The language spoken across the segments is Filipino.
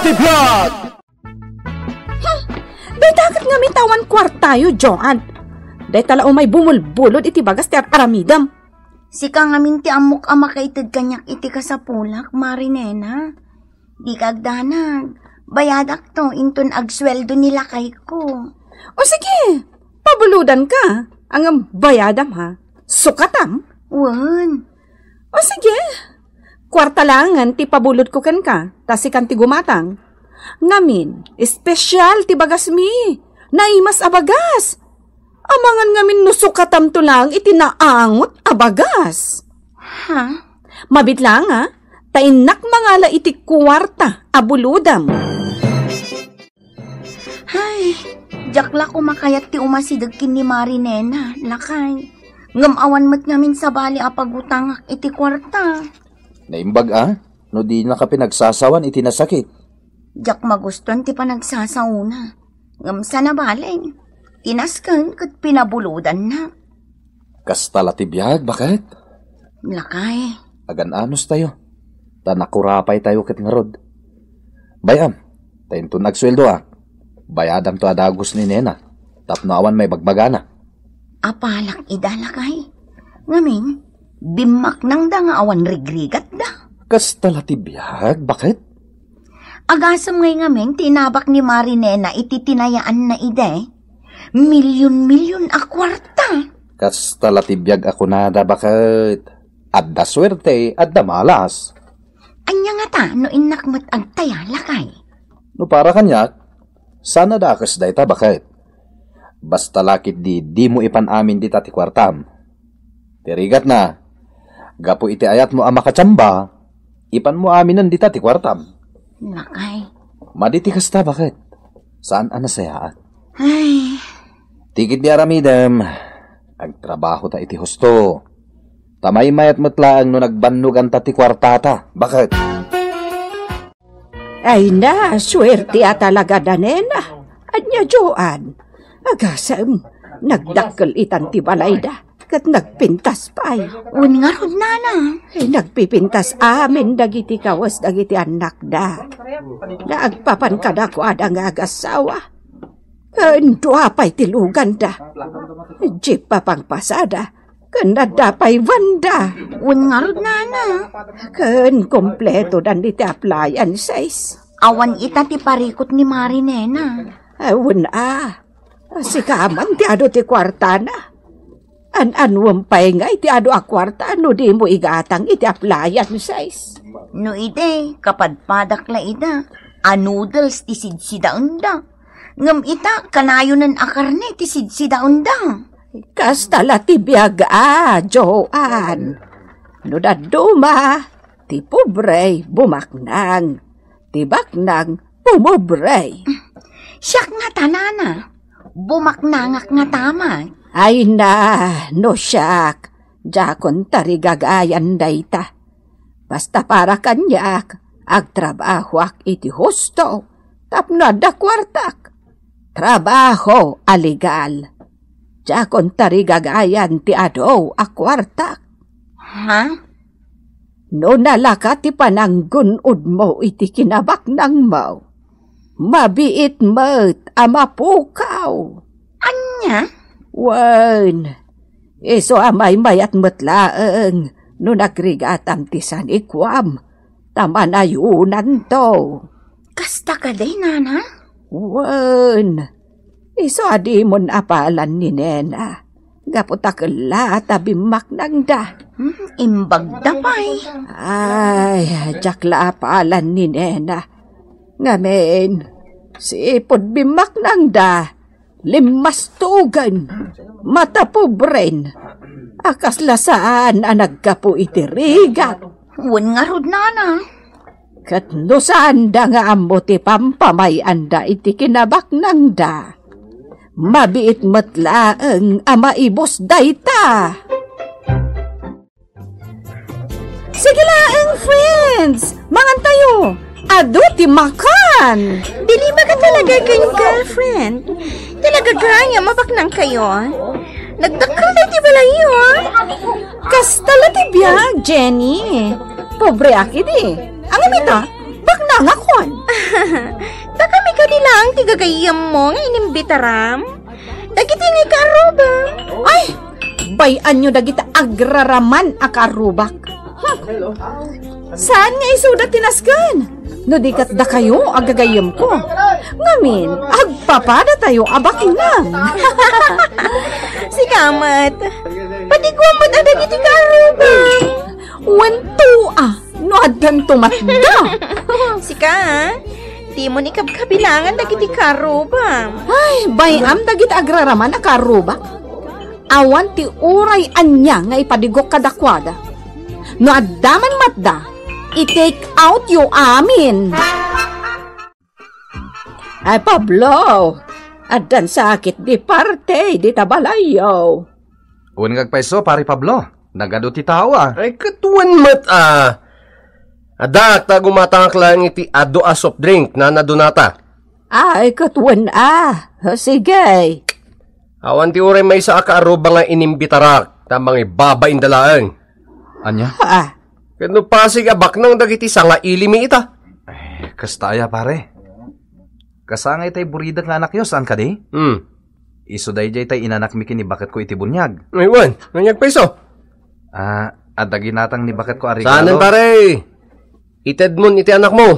Tibiyag! Day dagat nga may tawan kwartayo, Joan. Day tala may bumulbulod iti bagas ti aramidam. Sika nga minti amok amakaitid kanyak iti kasapulak, Marinena. Di kagdanag, bayadak to inton agsweldo nila kay ko. O sige, pabuludan ka. Ang bayadam ha, sukatam. Wan. O sige, kwarta langan ti pabulod ko kan ka, tasikan ti gumatang. Ngamin, espesyal ti bagas mi, naimas abagas. Amangan ngamin nusukatam to lang itinaangot abagas. Ha? Mabit lang ha, tainak mangala iti kwarta abuludam. Ay, jakla ko makayat ti umasidag kin ni Marinena, lakay. Ngamawan mat ngamin sa bali apagutangak iti kwarta. Naimbag no di na ka pinagsasawan iti nasakit. Jak maguston ti panagsasauna. Ngam sa nabalay, tinaskan kat pinabuludan na. Kastala ti biyag, bakit? Lakay. Agan-anos tayo. Tanakurapay tayo kat ngarod. Bayam, tayo to nagsweldo Bayadam to adagos ni Nena. Tapno awan may bagbagana. Apalak ida lakay. Ngamin, bimak nang da nga awan rigrigat da. Kastala ti biyag, bakit? Agasam ngay ngamin, tinabak ni Marinena ititinayaan na ide. Milyon-milyon a kwarta. Kastala ti biyag ako nada, bakit? Adda swerte, adda malas. Anya nga ta, no inakmat agtaya lakay. No para kanyak, sana dakas day ta, bakit? Basta lakit di mo ipanamin di tati kwartam. Tirigat na, gapo iti ayat mo ama katsamba, ipan mo aminan di tati kwartam. Lakay. Maditi kasta, bakit? Saan anasayaan? Ay. Tigid di aramidem, agtrabaho ta iti husto. Tamay mayat matlaang no nagbannugan tati kwartata, bakit? Ay na, swerte talaga da Nena. Anya Joan, agasam, nagdakkel itan ti balay da, kat nagpintas pa ay. Nga rod nana. Ay nagpipintas amin dagiti kawas dagiti anak da. Naagpapan kada ko adang agasawa. Kendo apay tilugan da. Jeep pa pang pasada. Kanda dapay wanda. Nga rod nana. Ken kompleto dan iti appliances. Awan ita ti parikot ni Marinena. Awan sikaman ti ado ti kwarta na. An-anwam pay nga iti ado a kwarta no di mo igatang iti appliances. No ide, kapadpadak la ida. Noodles ti sidsidaon da. Ngam ita, kanayonan a karne ti sidsidaon da. Kastala ti biyag Joan. No daduma, ti pobre bumaknang. Ti baknang pumobre. Siyak nga tanana. Bumaknangak nga tama. Ay na, no siyak. Jakon tarigagayan dayta. Basta para kanyak, agtrabahoak iti husto. Tapno da kwartak. Trabaho aligal. Jakon tarigagayan ti ado a kwartak. Ha? No nalaka ti pananggunod mo iti kinabaknang mo. Mabiit mo't amapukaw. Anya? Wan, iso amay mayat matlaang no nagrigatam ti sanikwam. Tamanayunan to. Kasta ka day, nana? Wan, iso adimon apalan ni Nena. Gaputakala tabimak nang da. Imbag da pa'y. Ay, jakla apalan ni Nena. Ngamen, sipod bimak nang da. Limastugan, matapubren. Akas lasaan ang nagkapo itirigat. Wan nga rod, nana. Kat no saan da nga amo ti pampamayan da iti kinabak nang da. Mabiit matlaang amaibos dayta. Sige laang, friends! Mangan tayo! Ado ti makan! Dili ba ka talaga kayong girlfriend? Talaga gaya, mabaknang kayo. Nagdakal na ti balayo. Kastala ti biyag, Jenny. Pobre aki di. Ang amita, baknang akon. Da kami kadilang tigagayam mo nga inimbitaram. Dagiti nga ikaruba. Ay, bayan nyo dagita agraraman akarubak. Saan nga isuda tinaskan? No di kat da kayo agagayam ko. Ngamin, agpapada tayo abak nang. Si Kamat, patigwamot ang dagiti karuba. Wento no adan tumatda. Sika, di mo ni kabilangan dagiti karuba. Ay, bayam dagit agraraman akarubak. Awan ti uray anya nga ipadigok kadakwada. No addaman matda, i-take out yung amin. Ay, Pablo, adan sakit di parte, di tabalayaw. Uwan ngagpaiso, pari Pablo. Nagado ti tawa. Ay, katuan mat Adak, ta gumatangak lang iti ado a soft drink na nadunata. Ay, katuan sige. Awan ti uray may sa akaaruba nga inimbitarak, tamang ibaba indalaang. Anya? Kano pasig abak nang dagiti sanga ilimi ita. Ay, kastaya pare. Kasangay tay burida nga anak yo, saan ka di? Iso day jay tay inanak mi kini bakit ko iti bunyag. Ay, wan, nanyag peso. Adagi natang ni bakit ko arigalo. Saanan pare? Ited mon iti anak mo.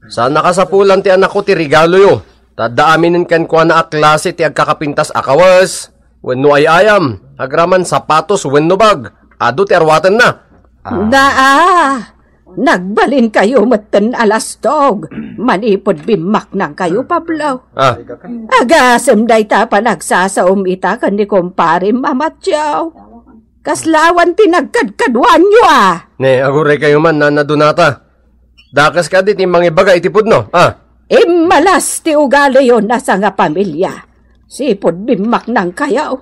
Saan nakasapulan ti anak ko ti regalo yo. Tadaaminin kan ko na aklase ti agkakapintas akawas. Wenno ay ayam. Agraman sapatos wenno bag. Ado ti arwatan na. Nagbalin kayo matan alastog. Manipod bimak nang kayo, Pablo. Agasem day ta pa nagsasaum ita kan ni kumpare mamatyaw. Kaslawan tinagkadkadwan nyo Ne, aguray kayo man na nadunata. Dakas ka di ti mangibagay itipod no, Malas ti ugali yun nasa nga pamilya. Sipod bimak ng kayaw.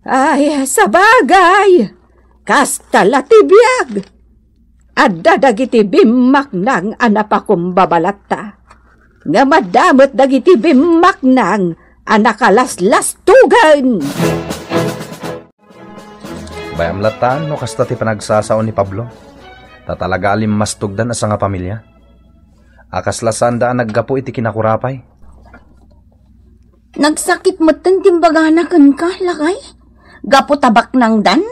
Ay, sa bagay. Kastala ti biyag. Adda dagiti bimak ng anapakong babalata. Nga madamot dagiti bimak ng anakalas-lastugan. Bayam latan no kasta ti panagsasaon ni Pablo. Tatalaga alim mastugdan asa nga pamilya. Akaslasan daan naggapo iti kinakurapay. Nagsakit mo timbagana kan ka, lakay? Gapo tabak nang dan?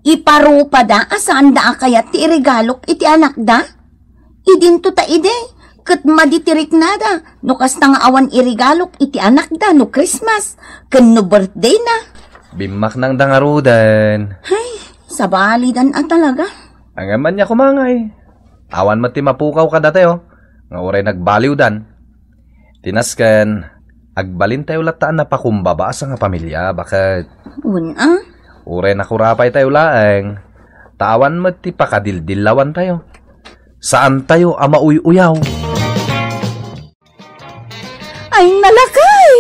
Iparupa da asaan da kaya ti iregalok iti anak da? Idinto ta ide, kat maditirik na da. No kasta nga awan iregalok iti anak da no Christmas, kan no birthday na. Bimak nang dangarudan. Ay, sabalidan talaga. Ang aman niya kumangay. Awan mati mapukaw ka dati Nga oray nagbaliw dan. Tinaskan, agbalin tayo lataan na pakumbaba sa nga pamilya. Bakit? Una? Oray nakurapay tayo laeng. Tawan mati pakadildilawan tayo. Saan tayo ama uy-uyaw? Ay, nalakay!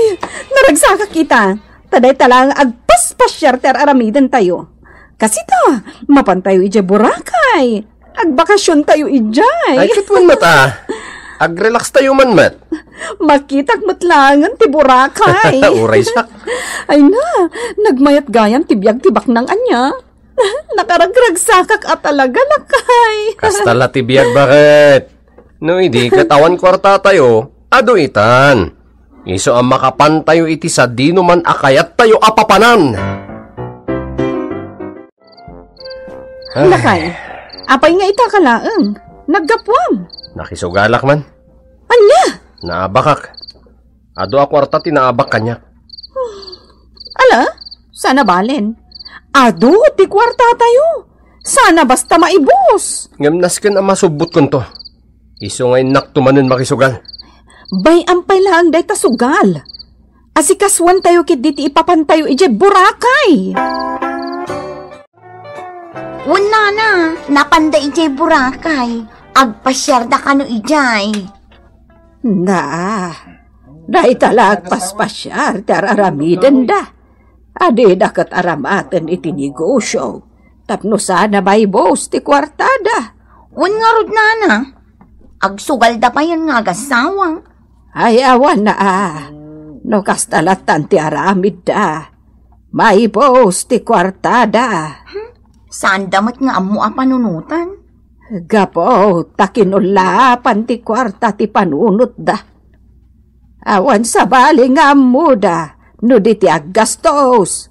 Naragsaka kita. Taday talang agpaspasyar ter aramidan tayo. Kasi ta, mapan tayo ije Boracay. Agbakasyon tayo ijay. Ay, katuan mat Ag-relax tayo man mat. Makitak matlangan ti Boracay. Uray sa. Ay na, nagmayat gayan tibiyag tibak ng anya. Nakaragragsakak at talaga lakay. Kastala tibiyag bakit? No, hindi katawan kwarta tayo, ado itan. Iso ang makapan tayo iti sa dino man akayat tayo apapanan. Lakay, apay nga ita kalaang. Naggapwam. Nakisugalak man. Anya? Naabakak. Ado a kwarta tinaabak kanya. Ala, sana balen. Ado, ti kwarta tayo. Sana basta maibos. Ngamnas kan ang masubot kon to. Iso ngay naktumanin makisugal. Bay ampay lang day tasugal. Asikaswan tayo kit diti ipapantayo ije Boracay. Una na, napanda ijay Boracay. Agpasyar da kano ijay. Day talag paspasyar tararamidan da. Adi dakat aramaten iti negosyo. Tapno sana bay boss ti kwartada. Un nga rod na. Agsugal da pa yan nga gasawang. Ay awan na no kastalatan ti aramid da. May boss ti kwartada. Saan damat nga amo a panunutan? Gapo, takinulapan ti kwarta ti panunot da. Awan sa baling amuda, no di ti aggastos.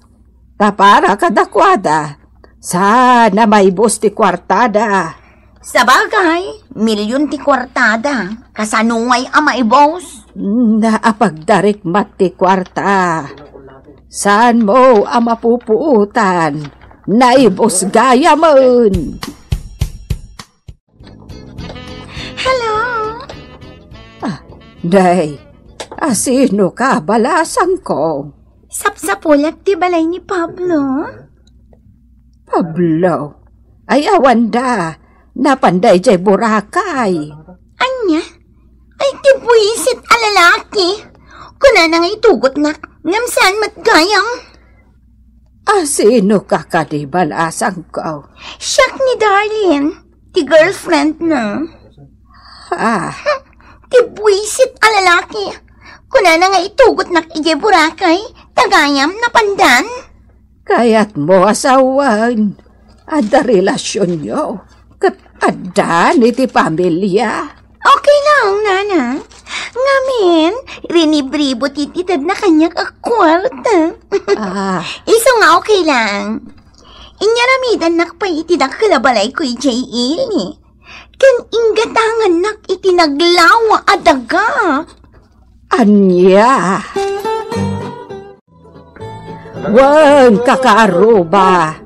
Tapara kadakwada, sana may bus ti kwartada. Sa bagay, milyon ti kwartada. Kasanungay ama boss. Naapagdarik mat ti kwarta. Saan mo ang mapupuutan? Naibos gaya mon. Hello? Day, sino ka balasan ko? Sapsapulat ti balay ni Pablo. Pablo, ay awanda, napanday jay Boracay. Anya? Ay tibuisit alalaki. Kuna na nga itugot na, ngamsaan matgayam. Sino ka di balasan ko? Siyak ni Darlene, ti girlfriend na. Tibuisit alalaki. Kuna na nga itugot na ije Boracay, tagayam na pandan. Kaya't mo asawan, ada relasyon nyo, kat adan iti pamilya. Okay lang, nana. Ngamin, rinibribo tititad na kanyak akwarta. Iso nga okay lang. Inyaramidan nakpay itidak kalabalay ko i-J.E. ni. Kan inggatangan nak itinaglawa adaga. Anya. Wan kakaaruba.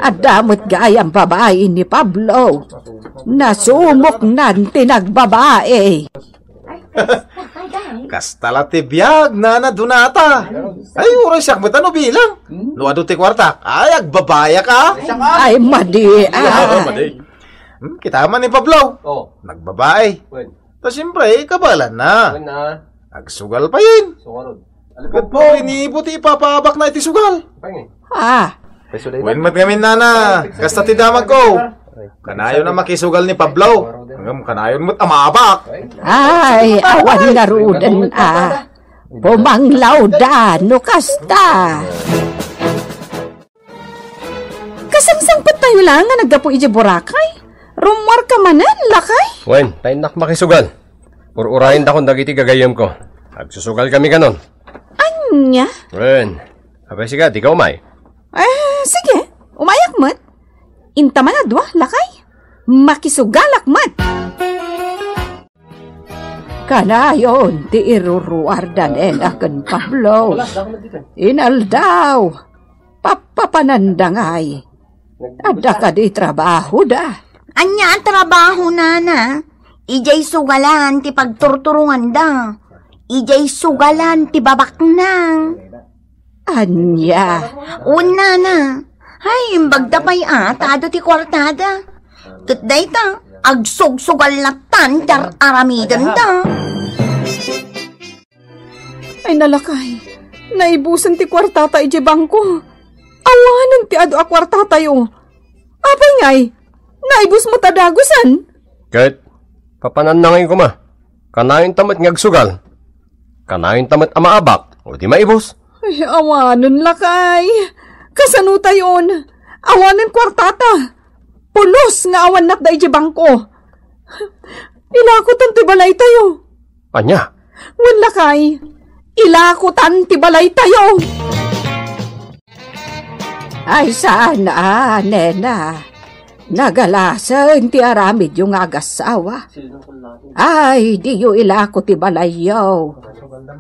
Adamot gayang babae ni Pablo. Nasumok nan tinagbabae. Kastala ti biyag, nana dunata. Ay, uray siyak mo tanong bilang. Luwado ti kwarta, ay, agbabaya ka. Ay, madi. Kita man ni Pablo. Nagbabae. Ta siyempre, kabalan na. Agsugal pa yun. Kat po, inibo ti ipapabak na iti sugal. Wen mat ngamin nana, kasta ti damag ko. Kanayon na makisugal ni Pablo. Hanggang kanayon mo't amabak. Ay, awan na rudan Pumanglaw da, no kasta. Kasangsangpat tayo lang nga nagdapo ije Boracay. Rumor ka manan, lakay. Wen, tayo nak makisugal. Ururahin da kung dagiti gagayam ko. Agsusugal kami kanon. Anya? Wen, abay siga, di ka umay. Sige, umayak mat. Inta man adwa, lakay. Makisugalak mat. Kanayon, ti iruruardan akan Pablo. Inaldaw. Papapanandangay. Ada ka di trabaho da. Anya ang trabaho, nana. Ijay sugalan ti pagturturungan da. Ijay sugalan ti babak nang. Anya. Una na. Ay, bagdapay ado ti kwartada. Tutday ta, agsugsugal na tantar aramidan da. Ay nalakay, naibusan ti kwartata ije bangko. Awanan ti ado a kwartata yo. Apay ngay, naibus mo tadagusan. Kahit, papananangin ko ma. Kanayon tamat ngagsugal. Kanayon tamat amaabak. O di maibos. Ay, awanan lakay. Kasanuta yon. Awanan kwartata. Pulos nga awan nak da ije bangko. Ilakutan ti balay tayo. Anya? Wan lakay. Ilakutan ti balay tayo. Ay sana, nena. Nagalasan ti aramid yung agasawa. Ay, di yu ilako ti balay yo.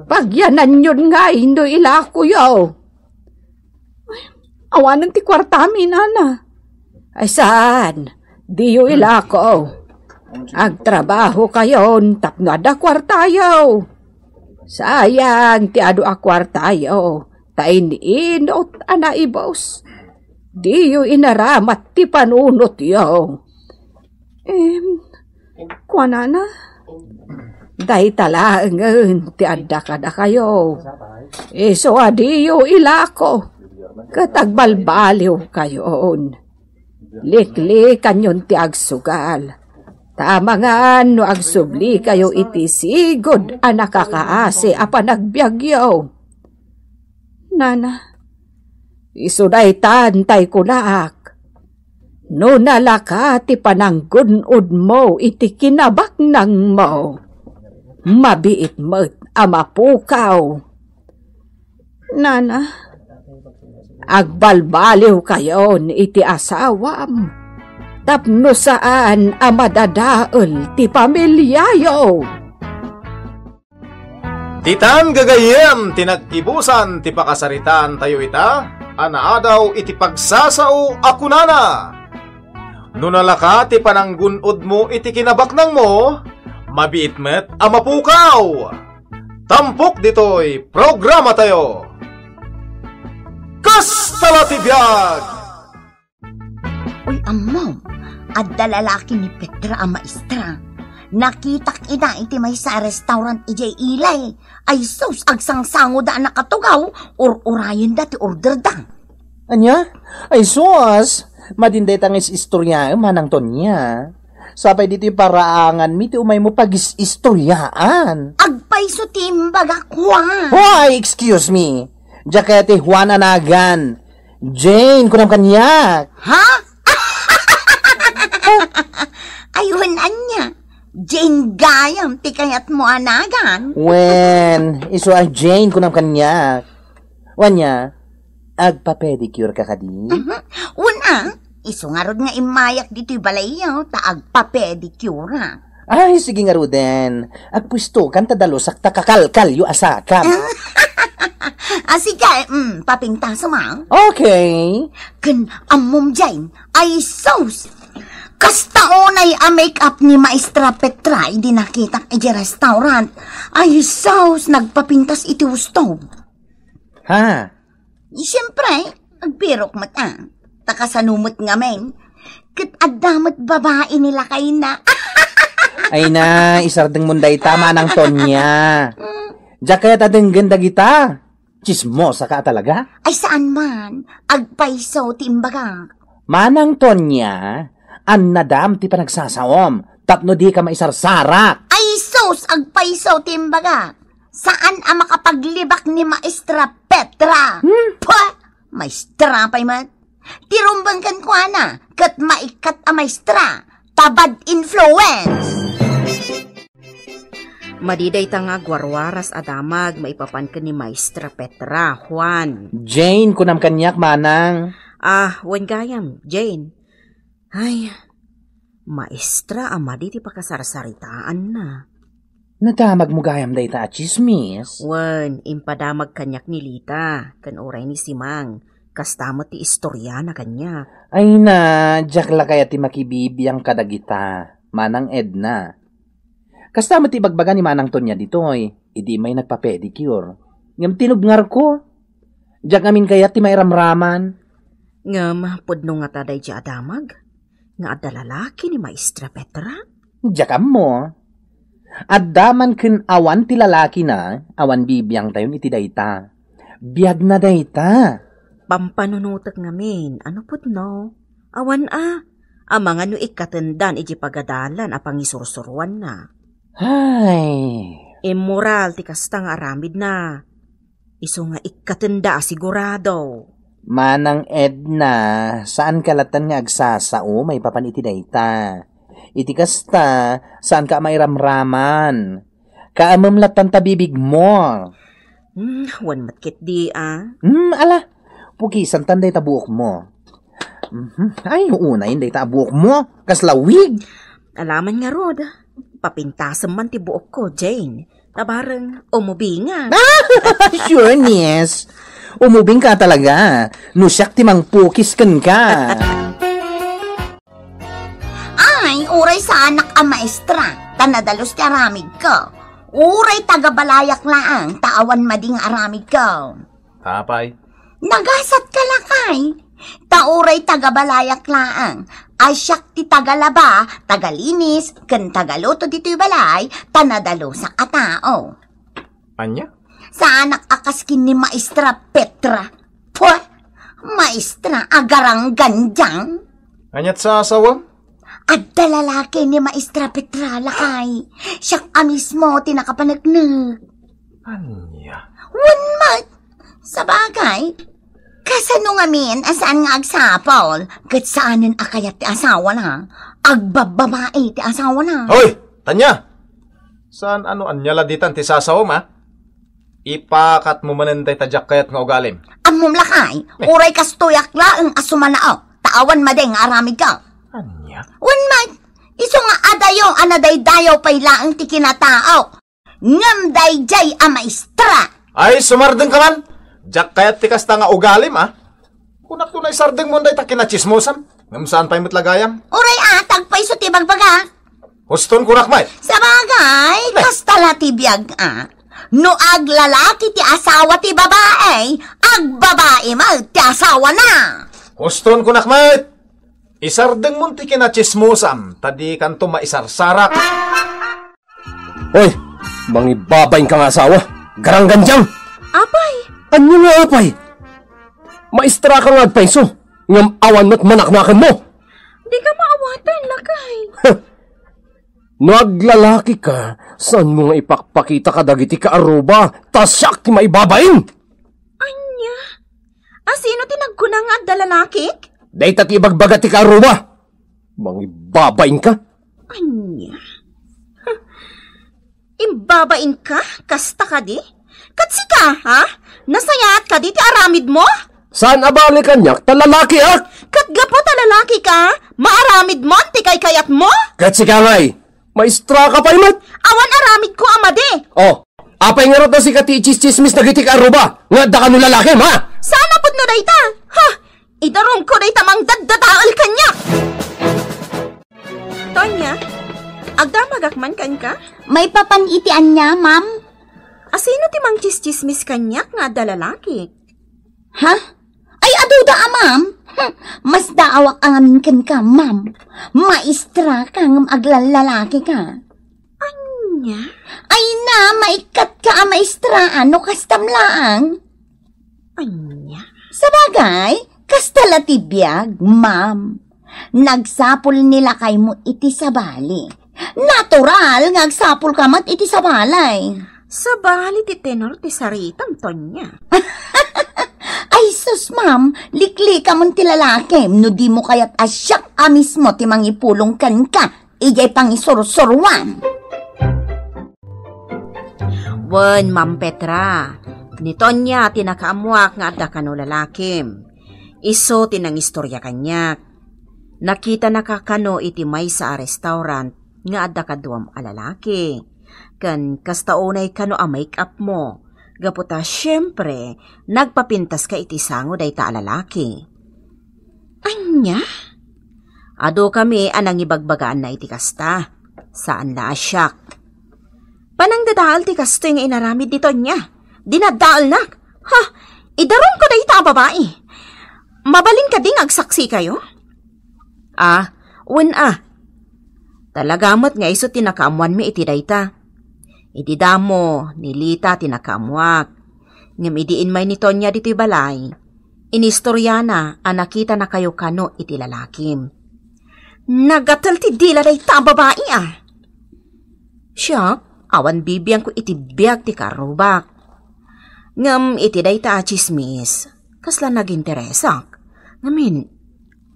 Pagyanan yun nga, indo ilako yo. Awanan ti kwartami, nana. Ay saan? Di yu ilako. Agtrabaho kayon, tapno ada kwartayo. Sayang, ti ado a kwartayo. Tainot anaibos. Di yu inaramat ti panunot yo. Kuanana? Day talangan ti adda kada kayo. So adi yu ilako. Katagbalbaliw kayon. Liklikan yun ti agsugal. Tama nga no agsubli kayo iti sigod a nakakaase a panagbiagyaw. Nana, isuday tantay kunaak. No nalaka ti pananggunod mo iti kinabak nang mo. Mabiit mo't amapukaw. Nana, agbalbaliw kayo iti asawam. Tapno saan amadadaol ti pamilyayo. Titan gagayem, tinagkibusan, ti pakasaritan tayo ita, anaadaw iti pagsasao akunana. Nunalaka ti pananggunod mo iti kinabaknang mo, mabiit met amapukaw. Tampok ditoy, programa tayo. Kastala ti biyag! Uy, ammo, adda lalaki ni Petra ang maestra. Nakitak ina iti may sa restaurant ijay ilay. Ay sus, agsangsango da nakatugaw, or urayan da ti order da. Anya? Ay sus! Madinday tangis istorya manang ton niya. Sabay dito yung paraangan mi ti umay mo pag-istoryaan. Agpaiso timbaga kwa. Why, excuse me. Jakete Juan Anagan. Jane, kunam kanyak. Ha? Ayun anya. Jane Gayam, ti kayat mo anagan. Wen, iso ay Jane kunam kanyak. Wanya, agpa-pedicure ka kadi? Una, iso nga rod nga imayak dito'y balayaw, ta agpa-pedicure ha. Ay, sige nga Ruden. Agpwisto kan tadalo sakta kakalkal yu asakam. Sige, papintaso ma. Okay. Kan amom Jane, ay sos. Kastaonay a make-up ni Maestra Petra, hindi nakita iti restaurant. Ay sos, nagpapintas iti gusto. Ha? Siyempre, agpirok mata. Takasanumot nga men. Kat adamat babae nila kay na. Ay na, isardeng munday tama ng Tonya. Diyak kaya tadeng ganda kita. Chismosa ka talaga? Ay saan man, agpaiso timbaga. Manang Tonya, an nadam ti panagsasawom. Tapno di ka maisarsarak. Ay sos, agpaiso timbaga. Saan ang makapaglibak ni Maestra Petra? Pwa! Maestra pa'y mat. Tirumbangkan ko ana, kat maikat a maestra. Tabad influence! Madiday nga gwarwaras adamag maipapan ka ni Maestra Petra, Juan. Jane, kunam kanyak manang. Wen gayam, Jane. Ay, Maestra, amadi ti pakasarsaritaan na. Nadamag mo gayam day ta chismis. Wen, impadamag kanyak ni Lita, kan oray ni Simang. Kastamot ti istorya na kanya. Ay na, diyak la kaya ti makibibiyang kadagita. Manang Edna. Kastamot ti bagbaga ni Manang Tonya ditoy. Idi may nagpa-pedicure. Ngam tinubngar ko. Diyak amin kaya ti may ramraman. Ngam, pudno nga taday di adamag. Nga adalalaki ni Maestra Petra. Diyak mo. Addaman kin awan ti lalaki na, awan bibiyang tayon iti dayta. Biyag na dayta. Pampanunutak ngamin, ano pudno? Awan amang ano ikatendan iti pagadalan apang isursuruan na. Ay. Immoral ti kastang aramid na. Iso nga ikatenda sigurado. Manang Edna, saan kalatan nga agsasao may papan iti dayta? Iti kasta, saan ka may ramraman? Kaamamlatan tabibig mo. Wan matkit di Ala, pukisan tanday tabuok mo. Ay, unay day tabuok mo. Kaslawig. Alaman nga rod, papintasam man ti buok ko, Jane. Tabarang umubingan. Sure, yes. Umubing ka talaga. Nusyak timang pukis kan ka. Ay, uray sa anak a maestra. Tanadalos ti aramid ko. Uray tagabalayak laang, taawan mading aramid ko. Tapay. Nagasat ka lakay. Tauray tagabalayak laang. Ay siyak ti tagalaba, tagalinis, ken tagaluto dito'y balay, tanadalo sa katao. Anya? Sa anak akaskin ni Maestra Petra. Pwah! Maestra agarang ganjang. Anya't sa asawam? At lalaki ni Maestra Petra lakay. Siyak mismo tinakapanagnog. Anya? One month. Sa bagay. Kasano nga min, asaan nga agsapol? Kat saanin akayat ti asawa na? Agbababae ti asawa na. Hoy, Tanya! Saan ano anyala ditan ti sasawom, ha? Ipakat mo manenday tadyak kayat nga ugalim. Amom lakay, uray kastoyak la ang asumanao. Tawan madeng aramid ka. Anya? Wan mag, iso nga adayo anaday-dayo pay laang ti kinatao. Ngam day-jay a maestra. Ay, sumardeng ka man! Diyak kayat ti kasta nga ugalim, ha? Kunak to na isardeng mo day ta kinachismosan. Ngam saan pa'y matlagayam? Uray atag pa iso ti bagbaga. Huston kunak may. Sa bagay, kastala ti biyag No aglalaki ti asawa ti babae, agbabae mag ti asawa na. Huston kunak may. Isardeng mo ti kinachismosan, tadi kanto maisarsarak. Hoy, mangibabain ka nga asawa. Garangganjang! Apay, Ano nga apay? Maestra ka nga agpaiso. Ngam awan mo't manaknakan mo. di ka maawatan, lakay. Naglalaki ka, saan mo nga ipakpakita ka dagiti ka aruba, tasyak ti maibabain? Anya? Sino tinagkunang nga dalalakik? Day tati ibagbaga ti ka aruba. Mangibabain ka? Anya? Imbabain ka? Kasta ka di? Katsi ka, ha? Nasayat ka di ti aramid mo? Saan abali kanyak, talalaki ak? Katgapo talalaki ka? Maaramid mo, ti kay kayat mo? Katsi ka ngay, maestra ka pa imat. Awan aramid ko amade. Oh, apay nga rin na si kati chismis dagiti ka aruba. Nga da ka no lalaki, ma? Sana pud no dayta? Ha? Idarom ko dayta mang daddataal kanya. Tonya, agdamagakman kan ka? May papanitian niya, ma'am? Asino ti mang chismis kanyak nga dalalaki? Ha? Ay, aduda ma'am. Mas daawak ang amin kan ka, ma'am. Maestra ka ng aglalalaki ka. Anya? Ay na, maikat ka ang maestra, ano kastamlaang? Anya? Sa bagay, kastalatibiyag, ma'am. Nagsapol nila kay mo iti sa bali. Natural, ngagsapol ka mat iti sa balay. Sa bali ti tenor ti saritang Tonya. Ay sus, ma'am, likli ka mong ti lalaki. No di mo kaya't asyak mismo ti mangipulong kan ka. Ijay pang isursurwan. Wen, Ma'am Petra. Ni Tonya tinakaamuak nga adda kano lalakim. Iso tinang istorya kanyak. Nakita nakakano iti may sa restaurant nga adda kaduam a lalaki. Kan kastaunay kano a make-up mo. Gaputa syempre, nagpapintas ka iti sango day ta a lalaki. Anya? Ado kami anang ibagbagaan na iti kasta. Saan la asyak? Panang dadaal ti kasto yung inaramid ni Tonya. Dinadaal nak. Ha? Idaron ko day ta babae. Mabalin ka ding agsaksi kayo? Talagamat nga iso tinakaamuan mi iti dayta. Iti damo, nilita tinakaamuak. Ngam idiin may ni Tonya dito'y balay. Inistoryana, nakita na kayo kano iti lalakim. Nagatal ti dila dayta babae Siya, awan bibiyang ko iti biyag ti karubak. Ngam iti dayta chismis, kasla naginteresak. Ngamin,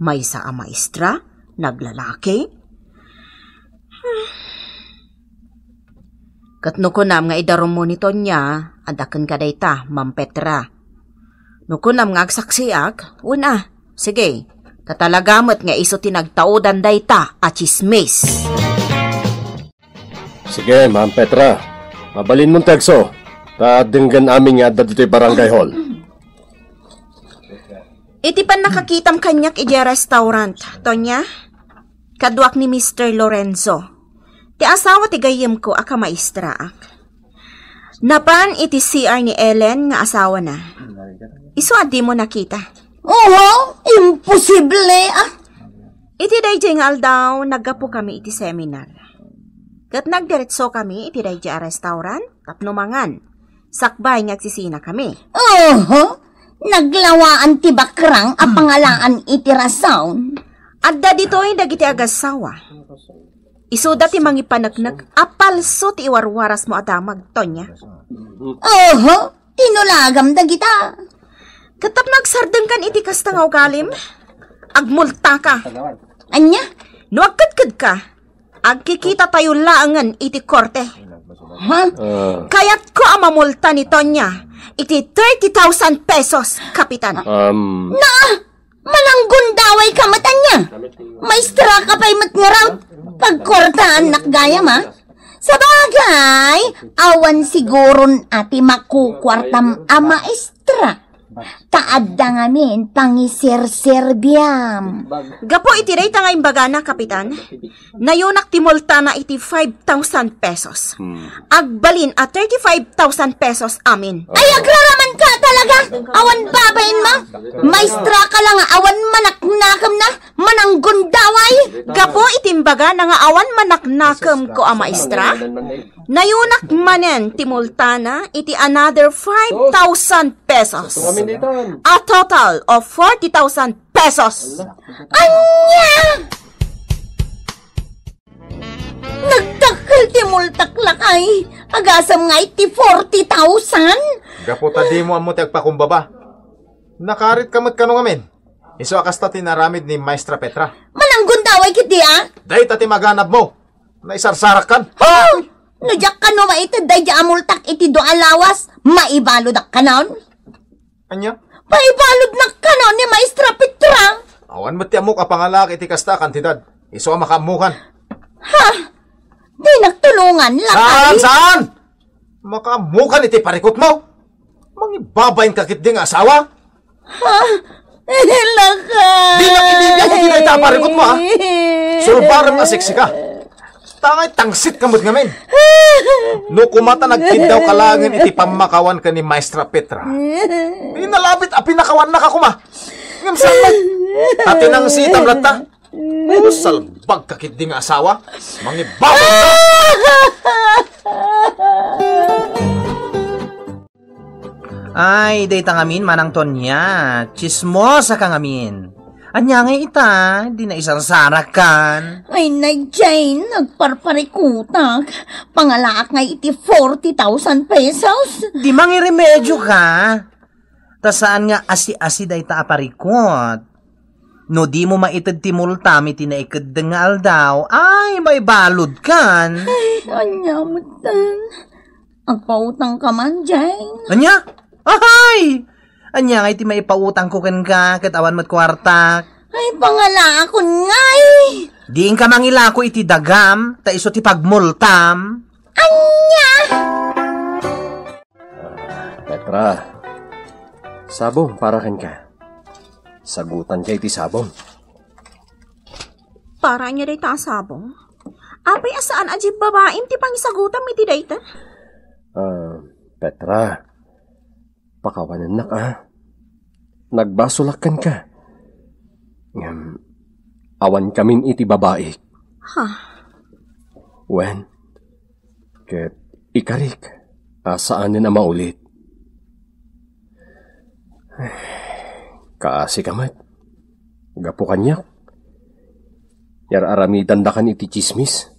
may sa maestra, naglalaki. Katno ko nam nga idarom mo ni Tonya, adakan ka dayta, Ma'am Petra. No ko nam nga agsaksiak, sige, tatalagamat nga iso tinagtaudan dayta, chismis. Sige, Ma'am Petra. Mabalin mong tekso. Tadenggan amin nga dito'y barangay hall. Iti pan nakakitam kanyak iti restaurant, Tonya. Kadwak ni Mr. Lorenzo. Ti asawa ti gayem ko aka maestra ak. Napan iti CR ni Ellen nga asawa na. Isu adi mo nakita. Oo, imposible Iti dayjay nga aldaw, naggapo kami iti seminar. Kat nagdiretso kami iti dayjay a restaurant, tapno mangan. Sakbay ngagsisina kami. Naglawaan ti bakrang a pangalaan iti rason. Adda dito'y dagiti agasawa. Isuda ti mangipanagnak, apalso ti iwarwaras mo adamag, Tonya. Tinulagam da kita. Katap nagsardeng kan iti kasta nga ugalim. Agmulta ka. Anya? No agkadkad ka. Agkikita tayo laangan iti korte. Ha? Kaya't ko ang mamulta ni Tonya. Iti 30,000 pesos, Kapitan. Na! Malanggun daway ka matanya. Maestra ka pa'y matngaraw. Pagkortaan nakgaya ma. Sa bagay, awan siguron ati makukwartam a maestra. Taad da ngamin pangisir-serbiam. Gapo iti rey tangay bagana, Kapitan. Nayunak timulta na iti 5,000 pesos. Agbalin at 35,000 pesos amin. Ay, agraraman ka talaga. Awan babayin mo. Maestra ka lang awan manaknakam na. Mananggun daway. Gapo itimbaga na nga awan manaknakam ko a maestra. Nayunak manen timulta na iti another 5,000 pesos. A total of 40,000 pesos. Anya! Nagtakal ti multak lakay. Agasam nga iti 40,000. Gaputa di mo amo ti agpakumbaba. Nakarit kamot ka nung amin. Iso akas ta tinaramid ni Maestra Petra. Mananggun daway kiti Dahi ta ti maganap mo. Naisarsarak kan. Nadyak ka no maitid day di amultak iti do alawas. Maibalod ak kanon. Anya? Maibalod na kanon ni Maestra Petra. Awan mo ti amo ka pangalak iti kasta kantidad. Iso makamukan. Ha? Di nagtulungan lakay. Saan? Makamukan iti parikot mo. Mangibabayin kakit di nga asawa. Ha? Lakay. Di nakibigyan yung kinayta parikot mo, ha? Sulbaran na seksi ka. Tangay tangsit kamot ngamin. No kumata nagtindaw kalangin iti pamakawan ka ni Maestra Petra. Di nalabit a pinakawan na ka kuma. Ngamsan mo. Ati nang sitam lata. Salbag kakit di nga asawa. Mangibabay ka. Ay, dayta ngamin manang Tonya. Chismosa ka ngamin. Anya nga ita, di na isang sarakan. Ay, Jane, nagparparikutak. Pangalaak nga iti 40,000 pesos. Di mangiremedyo ka. Ta saan nga asi-asi dayta aparikot. No di mo maitid ti multam iti naikad nga aldaw, ay may balod kan. Ay, anya mo tan. Agpautang ka man, Jane. Anya? Ahay! Anya nga iti maipautang ko ken ka, katawan mo't kwarta. Ay, pangalaakon ngay. Diin ka mangilako iti dagam, ta iso ti pagmultam. Anya! Petra, sabong para ken ka. Sagutan kay ti sabong. Para niya day sabong. Apay asaan ajib babaim ti pangisagutam iti dayta? Petra, pakawanan na ka. Nagbasulakan ka. Awan kaming iti babae. Ha? Wen, ket ikarik, asaanin na maulit. Kaasi kamat. Gapo kanyak. Yar aramidan da kan iti chismis.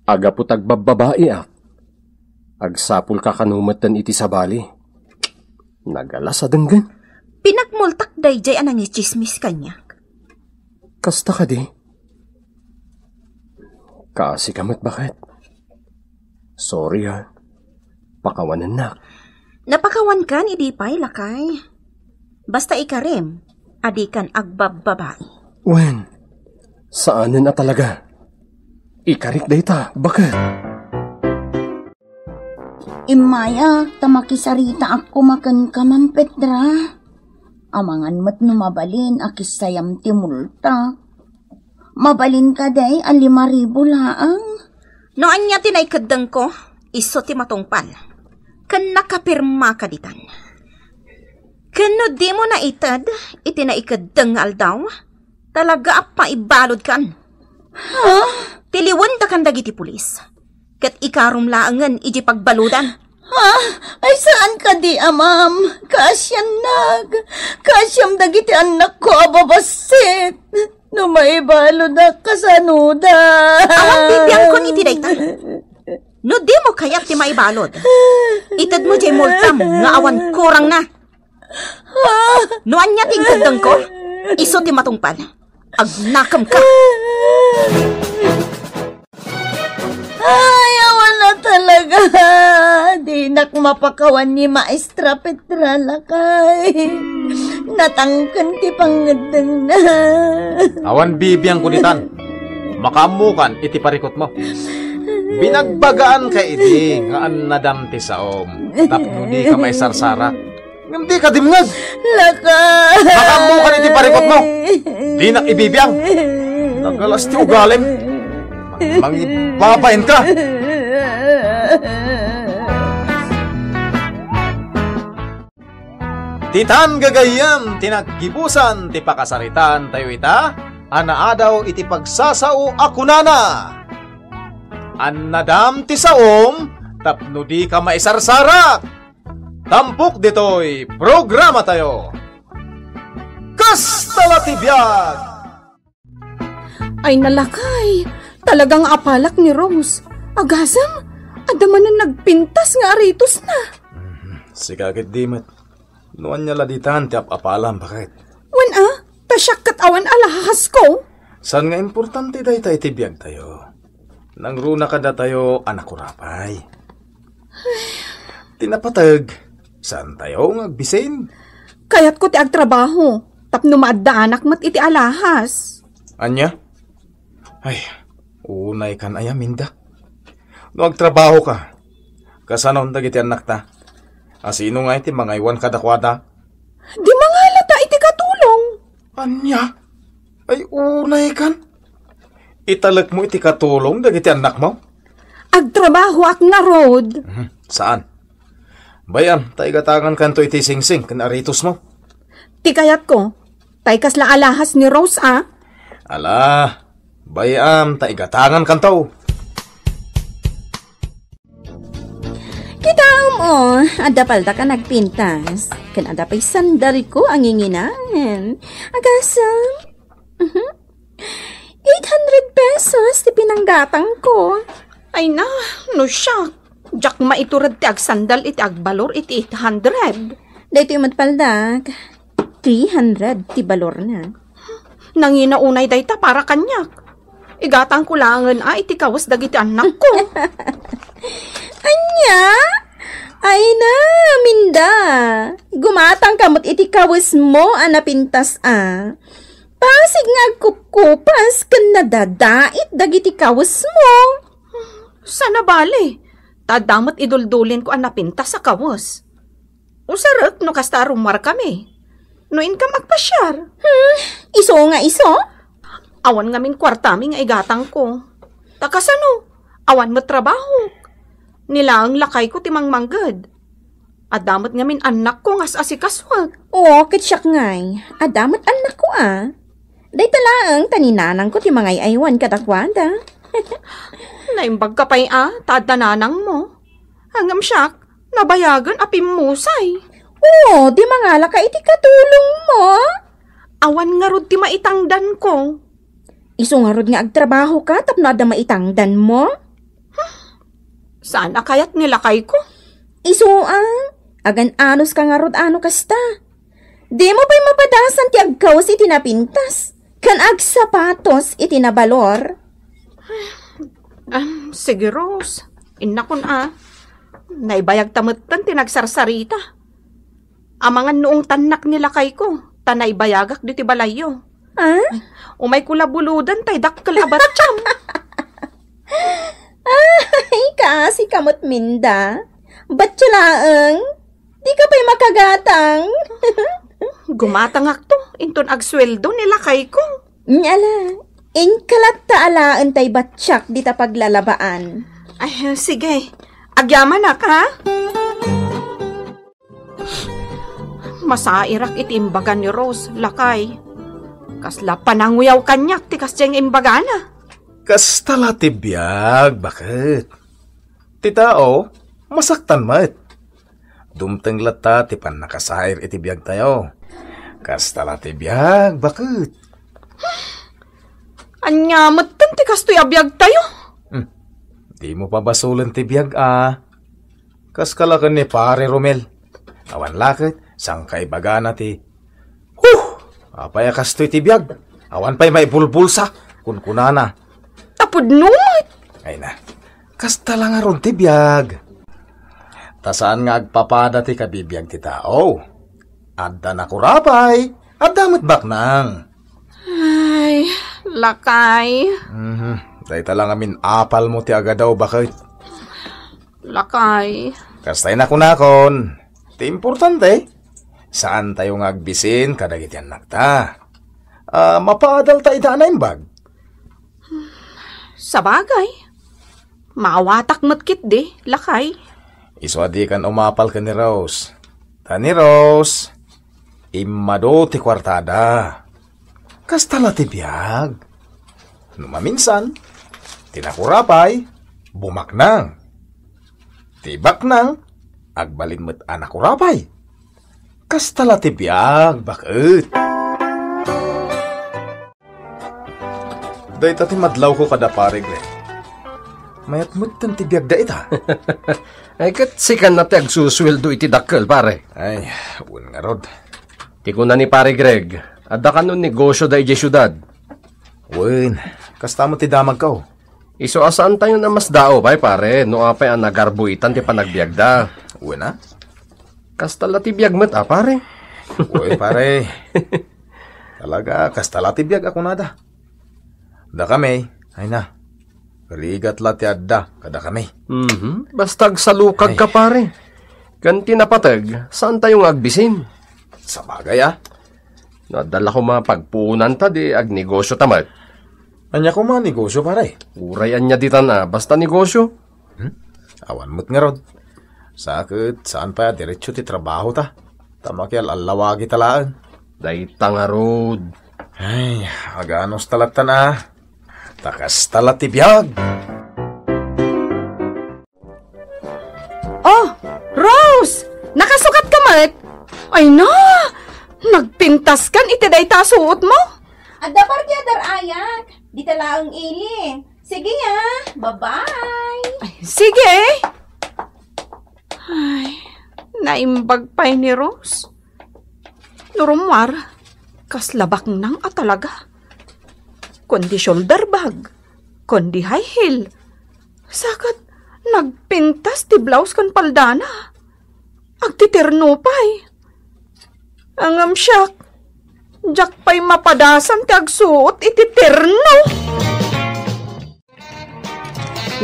Aga po tagbababae Agsapul ka kanumatan iti sabali. Nagalas adenggan. Pinagmultak dayjay anang chismis kanya. Kasta ka di. Kaasi kamat bakit? Sorry ha. Pakawanan na. Napakawan ka ni Dipay, lakay. Basta ikarim, adikan agbababae. Wen, saanin na talaga? Ikarik dayta, bakit? Imaya, tamakisarita ako makan ka, Ma'am Petra. Amangan mat numabalin, akisayam timulta. Mabalin ka day, 5,000 laang. Noan niya tinaykadang ko, iso ti matungpal. Kan nakapirma ka ditan. Kano di mo na itad, itinaikadang aldaw, talaga apa ibalod kan. Ha? Tiliwan da kan dagiti pulis. Kat ikarum laangan iji pagbaludan. Ha? Ay saan ka di, Ma'am? Kasyam dagiti anak ko ababasit. No maibalo na kasanuda. Awang bibiyang kon iti dayta. No di mo kayak ti maibalod. Itad mo jay multam nga awan kurang na. Nuan niya tingkadang ko? Iso ti matungpal. Agnakam ka. Ay, awan na talaga. Di nak mapakawan ni Maestra Petra lakay. Natangkan ti pangadang na. Awan bibiyang kunitan. Makaamukan iti parikot mo. Binagbagaan ka iti nga annadam ti saom. Tapno di ka may sarsara. Ngam di ka dimngag. Lakay. Makaamukan iti parikot mo. Di nak ibibiyang. Nagalas ti ugalim. Mangibabain ka. Titan gagayam tinaggibusan ti pakasaritan tayo ita. Anaadaw iti pagsasao akunana. Annadam ti saom tapno di ka maisarsarak. Tampok ditoy programa tayo. Kastala ti biag. Ay nalakay, talagang apalak ni Rose. Agasam, adaman na nagpintas nga aritos na. Sigagit dimet. Nuan niya laditan ti apalam bakit? Wan tasyak kat awan alahas ko. San nga importante day tayo tibiyag tayo. Nangruna kada tayo anak kurapay. Tinapatag, saan tayo ngagbisin? Kayat ko ti agtrabaho, tapno maadda anak mat iti alahas. Anya? Ay, unay kan ayaminda. No agtrabaho ka, kasanon dagiti anak ta. Asino nga iti mga iwan kadakwada? Di mangalata iti katulong. Anya? Ay, unay kan? Italak mo iti katulong dagiti anak mo? Agtrabaho ak na road. Saan? Bayan, taigatangan kanto iti singsing kan aritos mo. Ti kayat ko, taykas la alahas ni Rose Ala, bayan, taigatangan kanto. Kita mo, ada palda ka nagpintas. Kanada pa'y sandal ko ang inginahan. Agasam. 800 pesos ti pinanggatang ko. Ay na, no siya. Jak maiturad ti agsandal iti agbalor iti 800. Dito yung matpaldag. 300 ti balor na. Nanginaunay dayta para kanyak. Igatang kulangan iti kawas dagiti anak ko. Anya? Ay na, minda. Gumatang kamot iti kawas mo, anapintas Pasig nga kukupas kan nadadait dagiti kawas mo. Sana bali. Tadamot iduldulin ko anapintas sa kawas. Usarap no kasta rumar kami. No income agpasyar. Iso nga iso? Awan ngamin kwartami nga igatang ko. Takasano? Awan mo trabaho. Nila ang lakay ko timang manggad. Adamot ngamin anak ko ngas asikaswag. Oo, kitsak ngay. Adamot anak ko Day talaang taninanang ko ti mga aywan katakwada. Naimbag ka pa'y tadananang mo. Hanggang siyak, nabayagan apimmusay. Oo, di mangala ka iti katulong mo. Awan nga rod ti maitangdan ko. Iso nga rod nga agtrabaho ka tapno ada maitangdan mo. Sana kayat nilakay ko? Iso agan anos ka nga rod ano kasta. Di mo pa'y mapadasan ti agkawas iti napintas. Kan agsapatos iti nabalor. Sige Rose, inakon naibayag tamutan tinagsarsarita. Amangan noong tanak nilakay ko, tanaybayagak di ti balayo. Umay kulabuludan tay dakkel abatsyam. Ay, kasi kamot minda. Batsulaang, di ka pa'y makagatang. Gumatangak to, inton agsweldo nilakay ko. Nyala, inkalat taalaan tay batsyak di ta paglalabaan. Ay, sige, agyaman na ka. Masairak iti imbagan ni Rose, lakay. Kasla pananguyaw kanyak, tikas diyang imbaga na. Kastala tibiyag, bakit? Ti tao, masaktan mat. Dumteng lata ti pan nakasair iti biyag tayo. Kastala tibiyag, bakit? Anyamat tan ti kastoy abiyag tayo. Di mo pa basulan ti biyag Kas kalakan ni pare Romel. Awan lakit, Sangkay baga na ti. Apay kastoy ti biyag. Awan pa'y may bulbulsa. Kunkunana. Tapod numot. Ay na. Kasta lang aron ti biyag. Tasaan nga agpapada ti kabibiyag ti tao. Adda na kurapay. Adda matbak nang. Ay, lakay. Dahita lang amin apal mo ti agadaw bakit. Lakay. Kastay na kunakon. Ti importante. Saan tayo ngagbisin kadagiti anak ta? Mapaadal ta ida na imbag. Sa bagay. Maawatak matkit di, lakay. Iswadi kan umapal ka ni Rose. Tani Rose, imado ti kwartada. Kastala ti biyag. Numaminsan, tinakurapay, bumaknang. Tibaknang, agbalin mo't anak kurapay. Kastala ti biyag, bakit? Day tati madlaw ko kada pare, Greg. Mayat mo't tan ti biyag da ita. Ay kat sikan na ti agsusweldo iti dakkel, pare. Ay, un nga rod. Ti ko na ni pare Greg, adda ka nun negosyo da iti syudad. Un, kasta mo ti damag ka. Iso asaan tayo na mas dao, pare, no apay ang nagarbuitan ti panagbiag da. Un na? Kastala ti biyag met, pare. Uy, pare. Talaga, kastala ti biyag ako nada. Da kami, ay na. Rigat lati adda, kada kami. Bastag salukag ka, pare. Ganti napatag, saan tayong agbisin? Sa bagay, Nadala ko mga pagpunan ta di agnegosyo tamat. Anya ko mga negosyo, pare. Urayan niya di na, basta negosyo. Awan mo't nga rod. Sakit, saan pa diretso ti trabaho ta? Tamakyal alawagi talaan. Dayta nga rod. Ay, aganos talat ta na. Takas talat ti biyag. Oh, Rose! Nakasukat ka, Mat? Ay na! Nagpintas kan iti day tasuot mo? Adda parti adar ayak. Di talaang ili. Sige bye-bye. Ay, sige! Ay, naimbag pa ni Rose. Nurumwar, kaslabak nang talaga. Kundi shoulder bag, kundi high heel. Sakat, nagpintas ti blouse kan paldana. Agtitirno pa'y. Angam siyak, jak pa'y mapadasan ti agsuot iti terno.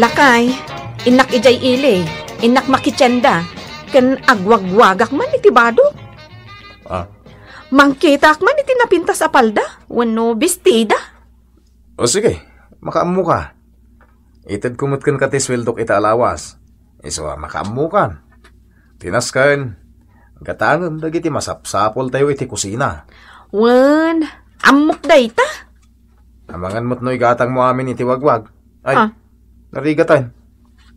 Lakay, inak ijay ili. Inak makitsenda, ken agwagwagak man iti bado. Mangkitak man iti napintas a palda, wano bestida. O sige, makaamu ka. Itad kumutkan ka ti sweldok ita alawas. Iso makaamu ka. Tinaskan, gatangan dagiti masapsapol tayo iti kusina. Wan, amok dayta. Amangan mo't no'y gatang mo amin iti wagwag. Ay, narigatan.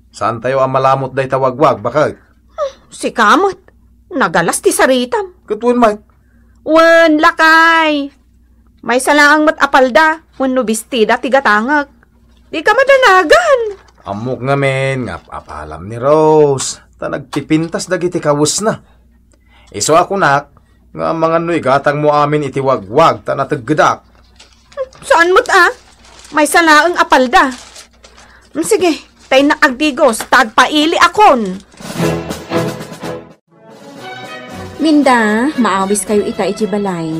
Saan tayo ang malamot day tawagwag, bakit? Si kamot, nagalas ti saritam. Kutun, Mike. Wan, lakay. May salaang matapalda, wano bestida ti gatangag. Di ka madanagan. Amok nga men, nga apalam ni Rose. Ta nagpipintas dagiti kawus na. Iso ako nak, nga mga no'y gatang mo amin iti wagwag, ta nataggadak. Saan mo't May salaang apalda. Sige, tay na agdigos, tagpaili akon. Minda, maawis kayo ita iti balay.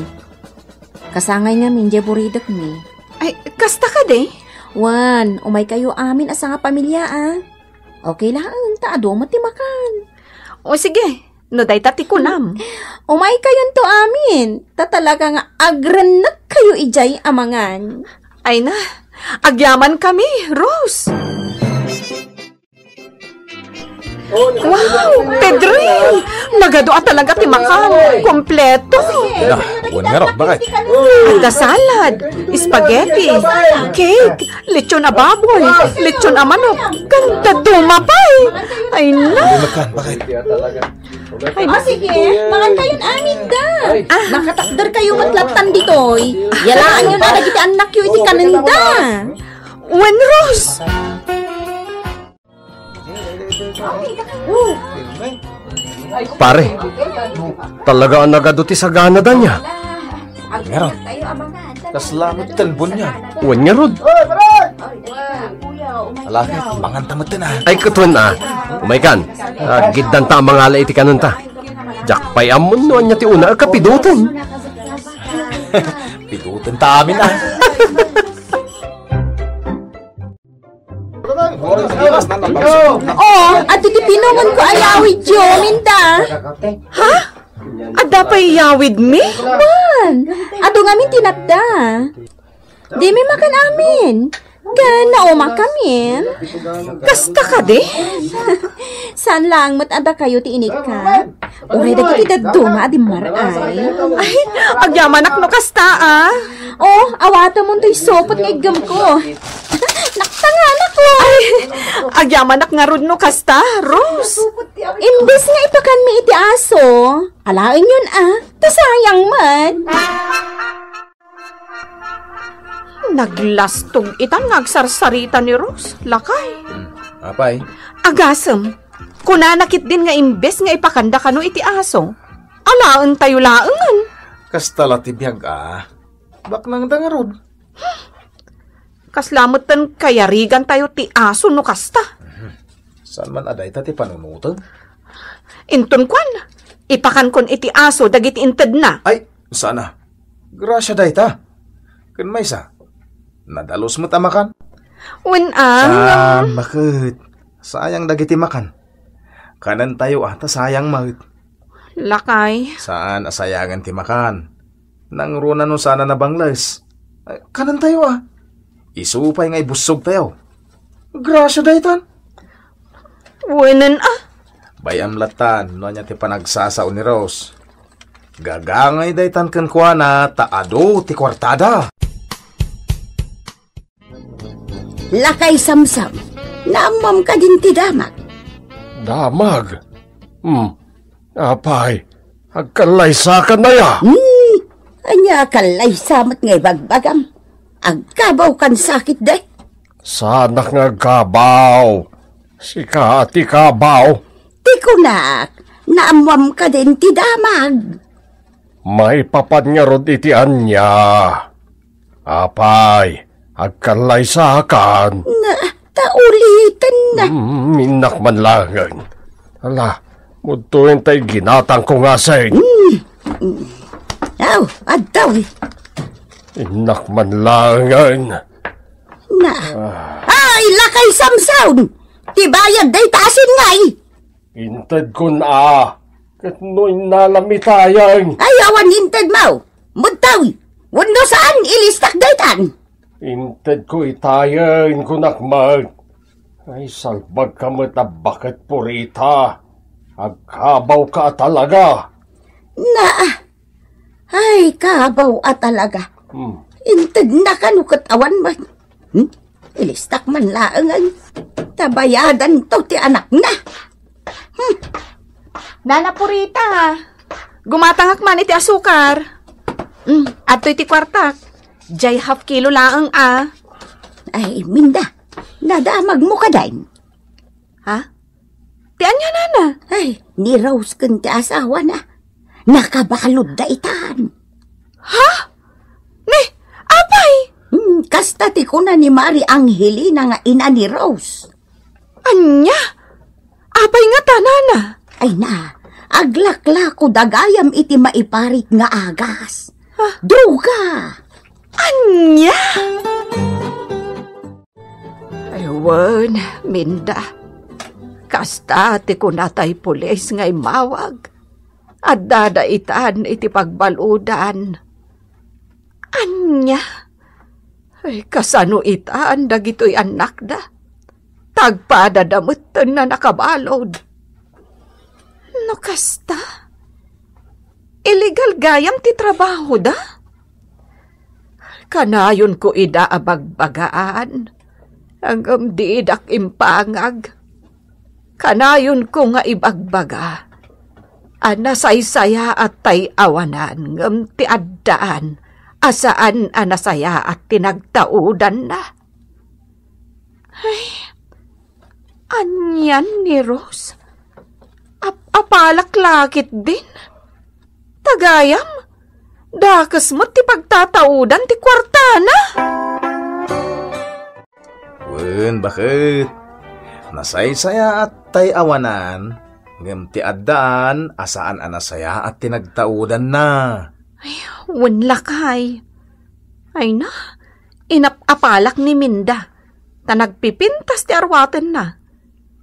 Kasangay nga minja buridak mi. Ay, kasta ka de? Wan, umay kayo amin asa nga pamilya Okay lang, taado matimakan. O sige, no day tati kunam. Umay kayon to amin. Talaga nga agranak kayo ijay amangan. Ay na, agyaman kami, Rose. Wow, Pedri! Nagadoa talaga ti makan. Kompleto. Huwag nga ro, bakit? Ada salad, spaghetti, cake, lechon na baboy, lechon na manok, ganda dumapay. Ay na. Makan, bakit? Ay, Sige, mangan kayon amin da. Nakatakdar kayo matlatan ditoy. Yalaan nyo na dagiti anak yo iti kanenda. When Rose. Pare, talaga ang nagaduti sa ganada niya. Ngaron, kaslamot talbon niya. Uwan niya, Rod. Alakit, mangantamot na. Ay, katuan Umaykan, gidan ta mga ala iti kanon ta. Jakpay amon no niya ti una, kapidutan. Pitutan ta amin At iti pinungon ko ayawid yo, minda. Ha? Ada pa iyawid mi? Man, ato ngamin tinatda. Di mi makan amin. Nauma kami. Kasta ka di? Saan lang mat ada kayo ti init ka? Uray dagiti daduma di maray. Ay, agyamanak no kasta Oh, awata mo to'y sopot nga igam ko. Naktanganak ko. Ay, agyamanak nga Rod no kasta, Rose. Imbes nga ipakan mi iti aso. Alain yun tasayang mat. Naglastong itan ngagsarsarita ni Rose. Lakay. Apay? Agasem. Kunanakit din nga imbes nga ipakanda ka no iti aso. Alaan tayo laangan. Kastala tibiyag Bak nang dangarod. Kaslamutan kayarigan tayo ti aso no kasta. Saan man aday ti panunutan? Inton kwan. Ipakan kon iti aso dagiti inted na. Ay, sana. Grasya day ta. Kan may sa. Nadalos mo tamakan. When Bakit? Sayang dagiti makan. Kanan tayo sayang mahit. Lakay. Saan asayangan ti makan? Nang runa no sana na banglas. Kanan tayo Isupay nga ibusog tayo. Grasya daytan. Wenen Bayam latan no niya ti panagsasao ni Rose. Gagangay daytan kan kuana taado ti kwartada. Lakay samsam. Naamam ka din ti damag. Damag? Apay, agkalaysa ka na ya. Anya kalay samat ngay bagbagam. Agkabaw kan sakit day. Sanak nga gabaw. Sika ati kabaw. Tikunak, naamwam ka din ti damag. May papad nga Rod iti anya. Apay, agkalaysa kan. Taulitan na. Minak man langan. Ala, mutuin tay ginatang ko nga say. Aw, adaw. Inak man langan. Ay, lakay samsaw. Tibayag day tasin ngay. Inted ko kat no'y nalamitayan. Ay, awan hinted mo. Muntaw. Wano saan ilistak daytan. Inted ko itayan kunakmag. Ay, salbag ka mata bakit purita. Agkabaw ka talaga. Ay, kabaw talaga. Inted na kanukat awan man. Ilistak man laangan. Tabayadan to ti anak na. Nana Purita, gumatangak man iti asukar. Ato iti kwartak. Jay half kilo laang Ay, Minda, nadamag mo ka dain. Ha? Ti anya nana? Ay, ni Rose kan ti asawa na. Nakabalod da itan. Ha? Ni, apay? Kasta ti ko na ni Mari Angelina nga ina ni Rose. Anya? Apay nga tanana? Ay na, aglakla ko dagayam iti maiparit nga agas. Druga! Anya? Aywan, Minda. Kasta ti ko natay pulis ngay mawag. At dadaitan iti pagbaludan. Anya? Ay, kasano itaan dagito'y anak da. Tagpadadamutan na nakabalod. No kasta? Illegal gayam ti trabaho da? Kanayon ko ida abagbagaan. Hanggang diidak impangag. Kanayon ko nga ibagbaga. Anasaysaya at tay awanan ngam ti addaan. Asaan anasaya at tinagtaudan na. Ay, Anyan ni Rose? Apalaklakit din? Tagayam? Dakas mo't ti pagtataudan ti kwartana? Wen, bakit? Nasaysaya at tay awanan, ngem ti addaan asaan anasaya at tinagtaudan na. Wen lakay. Ay na, inapapalak ni Minda. Ta nagpipintas ti arwaten na.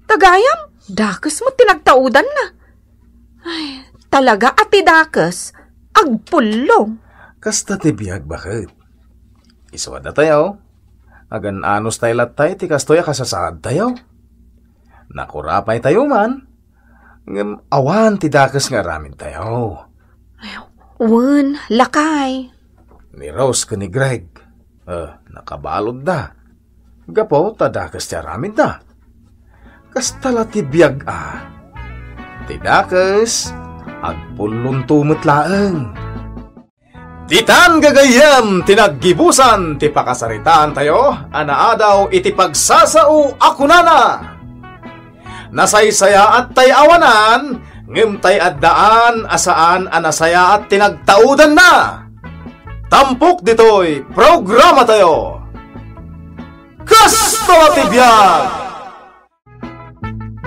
Tagayam, dakas mo tinagtaudan na. Ay, talaga ati dakas, agpulong. Kasta ti biyag bakit? Iswada tayo. Agan anos tayo latay ti kastoy kasasad tayo. Nakurapay tayo man. Ngem awan ti dakas nga ramin tayo. Wen, lakay. Ni Rose ka ni Greg. Nakabalod da. Gapo, tadakas ti ramin da. Kastala ti biyag ti dakas, agpulong tumutlaeng. Ditan gagayam, tinaggibusan, ti pakasaritaan tayo, anaadaw iti pagsasao ako nana. Nasaysaya at tay awanan, ngem tay addaan asaan anasaya at tinagtaudan na. Tampok ditoy, programa tayo. Kasto ti biyag!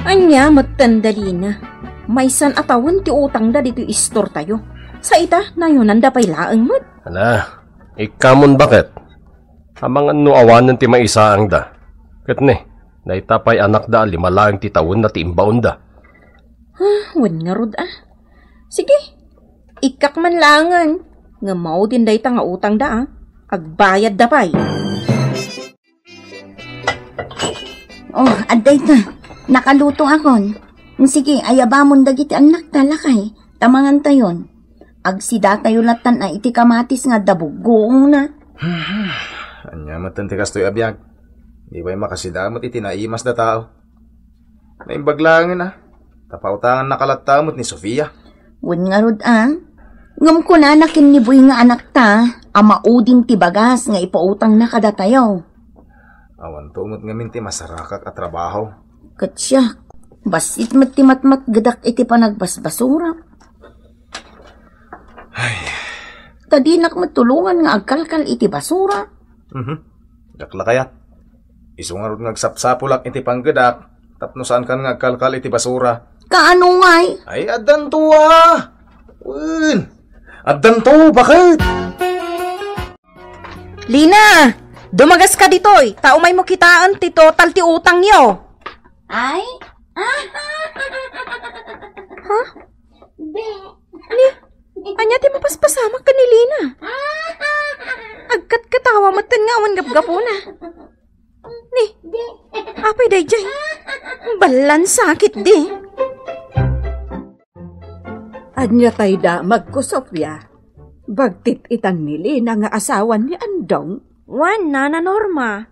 Anya, matandali na. Maysan atawan ti utang da dito istor tayo. Sa ita, nayunan da pay laang mo't. Ikamon bakit? Amangan no awanan ti maisaang da. Kat ne, naitapay anak da 5 laang ti taon na ti imbaon da. Wan nga rod Sige, ikak man langan. Nga mao din day ta nga utang da agbayad da pay. Oh, aday ta. Nakaluto akon. Sige, ayabamon dagiti anak talakay. Tamangan tayon. Agsida tayo latan iti kamatis nga dabugong na. Anya matan ti kastoy abiyag. Di ba'y makasidamot iti naimas na tao. Naimbaglangan Tapautangan nakalatamot ni Sofia. Wan nga rod Ngam ko na nakiniboy nga anak ta. Amaudin ti bagas nga ipautang na kada tayo. Awan tumot ngamin ti masarakak at trabaho. Katsya, basit mat ti matmat gadak iti panagbasbasura. Ay. Tadinak matulungan nga agkalkal iti basura. Dakla kayat. Isungarod nga agsapsapulak iti panggadak. Tapno saan kan nga agkalkal iti basura. Kaano ngay? Ay, adan to Adan to, bakit? Lina, dumagas ka ditoy. Tao may mo kitaan ti total ti utang niyo. Ay? Ha? Anya ti mapaspasamak ka ni Lina. Agkat katawa matan nga awan gapgapo na. Ni, apay day jay. Balan sakit di. Anya tay da magko Sofia. Bagtit itan ni Lina nga asawan ni Andong. Wan, Nana Norma.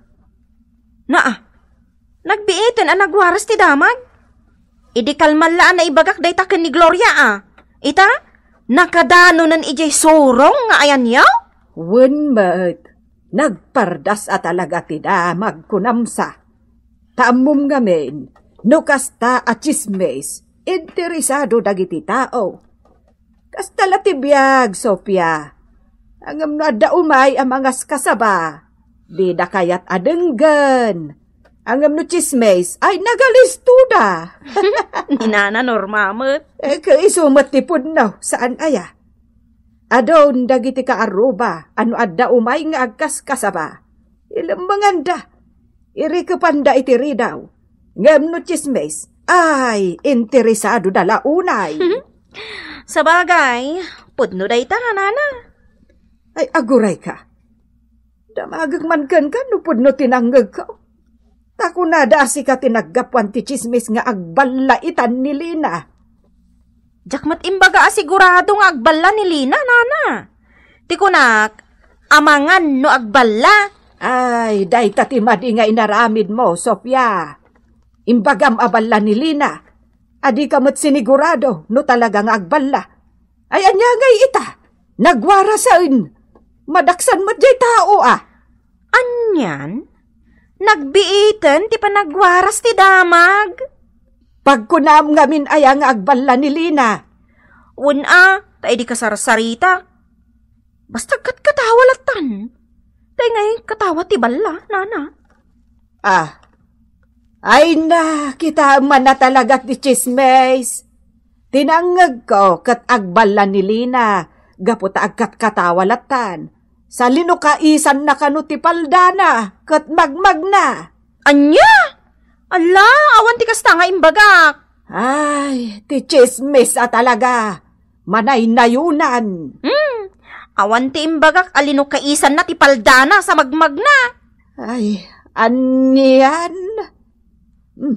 Nagbiitin ang nagwaras ti damag. Idi kalmalaan na ibagak day taken ni Gloria Ita, nakadano nan ijay surong nga ayan yaw? Wen mat, nagpardas at talaga ti damag kunamsa. Taamum ngamen, nukasta at chismes, interesado dagiti tao. Kasta latibiyag, Sofia. Angam na daumay ang mga kasaba. Di da kayat adenggan. Angam no chismes ay nagalistuda. Ni Nana Norma met. Kaisumat ti pudnaw saan aya? Adon dagiti kaaruba ano adda umay nga agkas kasaba. Ilambanganda. Iri kapanda iti ridaw. Ngam no chismes ay interesado dala unay. Sa bagay, pudno day ta, Nana. Ay, aguray ka. Damagag man kan ka, no pudno tinanggag ka. Tako na dasi ka tinaggapuan ti chismis nga agbalaitan ni Lina. Jakmat imbaga asigurado nga agbala ni Lina, Nana. Tikunak, amangan no agbala. Ay, day tatimadi nga inaramid mo, Sofia. Imbagam abala ni Lina. Adi ka mo't sinigurado, no talagang agbala. Ay, anya ngay ita, nagwara saan. Madaksan mo't jay tao Anyan? Nagbiitan ti panagwaras ti damag. Pagkunam ngamin ay ang agballa ni Lina. Tayo di kasarsarita. Basta katawalatan. Tayo ngayon katawa ti balla, nana. Ay na, kita man na talaga ti chismes. Tinangag ko kat agballa ni Lina, gaputa agkat katawalatan. Sa linukaisan na kanu ti paldana, kat magmag na. Anya? Ala, awan ti kasta nga imbagak. Ay, ti chismes talaga. Manay nayunan. Awan ti imbagak alinukaisan na ti paldana sa magmag na. Ay, aniyan.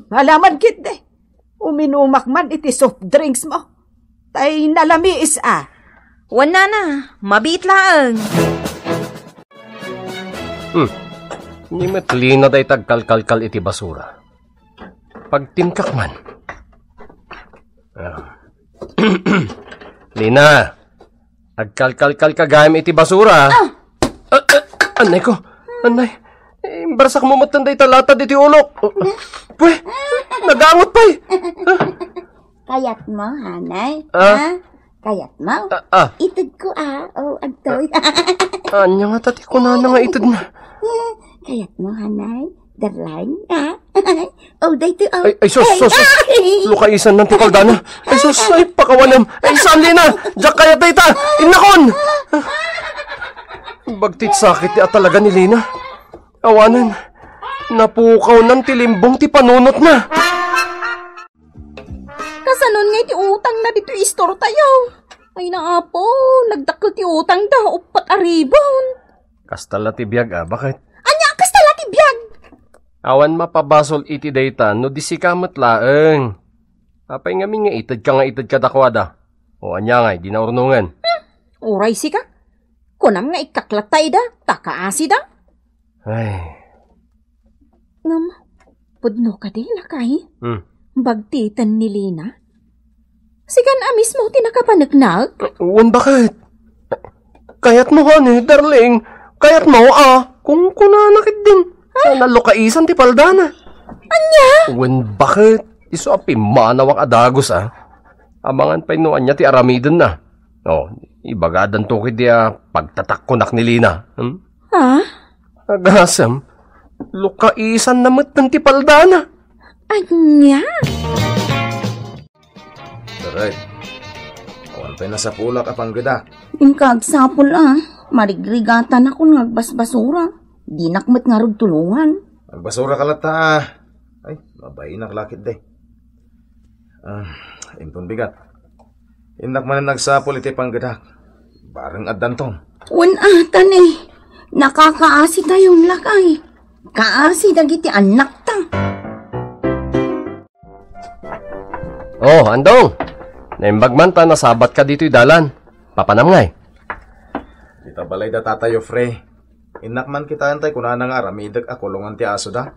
Alaman kit eh. Uminumak man iti soft drinks mo. Tay nalamiis Wana na, mabitlaang. Ni matlina day tagkalkalkal iti basura. Pagtimkak man. Lina, agkalkalkal ka gayam iti basura. Anay ko, anay. Imbarsak mo matanday talata diti ulok. Pwe, nagangot pa Kayat mo, hanay? Kayat mo? Itod ko agtoy. Anya nga tati ko na nga itod na. Kayat mo, hanay? Darlan, day to, Ay, sus. Lukaisan ng tikaldana. Ay, sus, ay, pakawanam. Ay, saan, Lina? Diyak kaya tayo ta. Inakon! Bagtit sakit at talaga ni Lina. Awanan, napukaw ng tilimbong ti panunot na. Kasanon nga iti utang na dito istor tayo. Ay na apo, nagdakkel ti utang da, upat aribon. Kastala ti biyag bakit? Anya, kastala ti biyag. Awan mapabasol iti dayta, no di si kamot laeng. Apay nga nga itad ka dakwada. O anya nga, di na urnungan. Uray si ka. Kunam nga ikaklatay da, takaasi da. Ay. Ngam, pudno ka di lakay. Bagtitan ni Lina. Sigan amis mo tinakapanagnak? Bakit? Kayat mo darling. Kayat mo kung kunanakit din. Sana lokaisan ti paldana. Anya? Bakit? Iso api manawak adagos Amangan pa inuan niya ti aramidon na. Ibagadan to kiti pagtatakkonak ni Lina. Agasam, lokaisan namat ng ti paldana. Anya? Alright. Awan pa na sa pulak apang gada. Ingkagsapol marigrigatan ako ngagbasbasura. Di nakmet nga rod tulungan. Magbasura ka lata Ay, mabay naklakit day. Impon bigat. Indak man nagsapol iti panggadak. Barang addantong. Atan nakakaasi tayong lakay. Kaasi dagiti anak ta. Andong. Naimbagman ta nasabat ka dito'y dalan. Papanam ngay. Kita balay da tatayo, Fre. Inak man kita antay kuna nga ramidag akulungan ti aso da.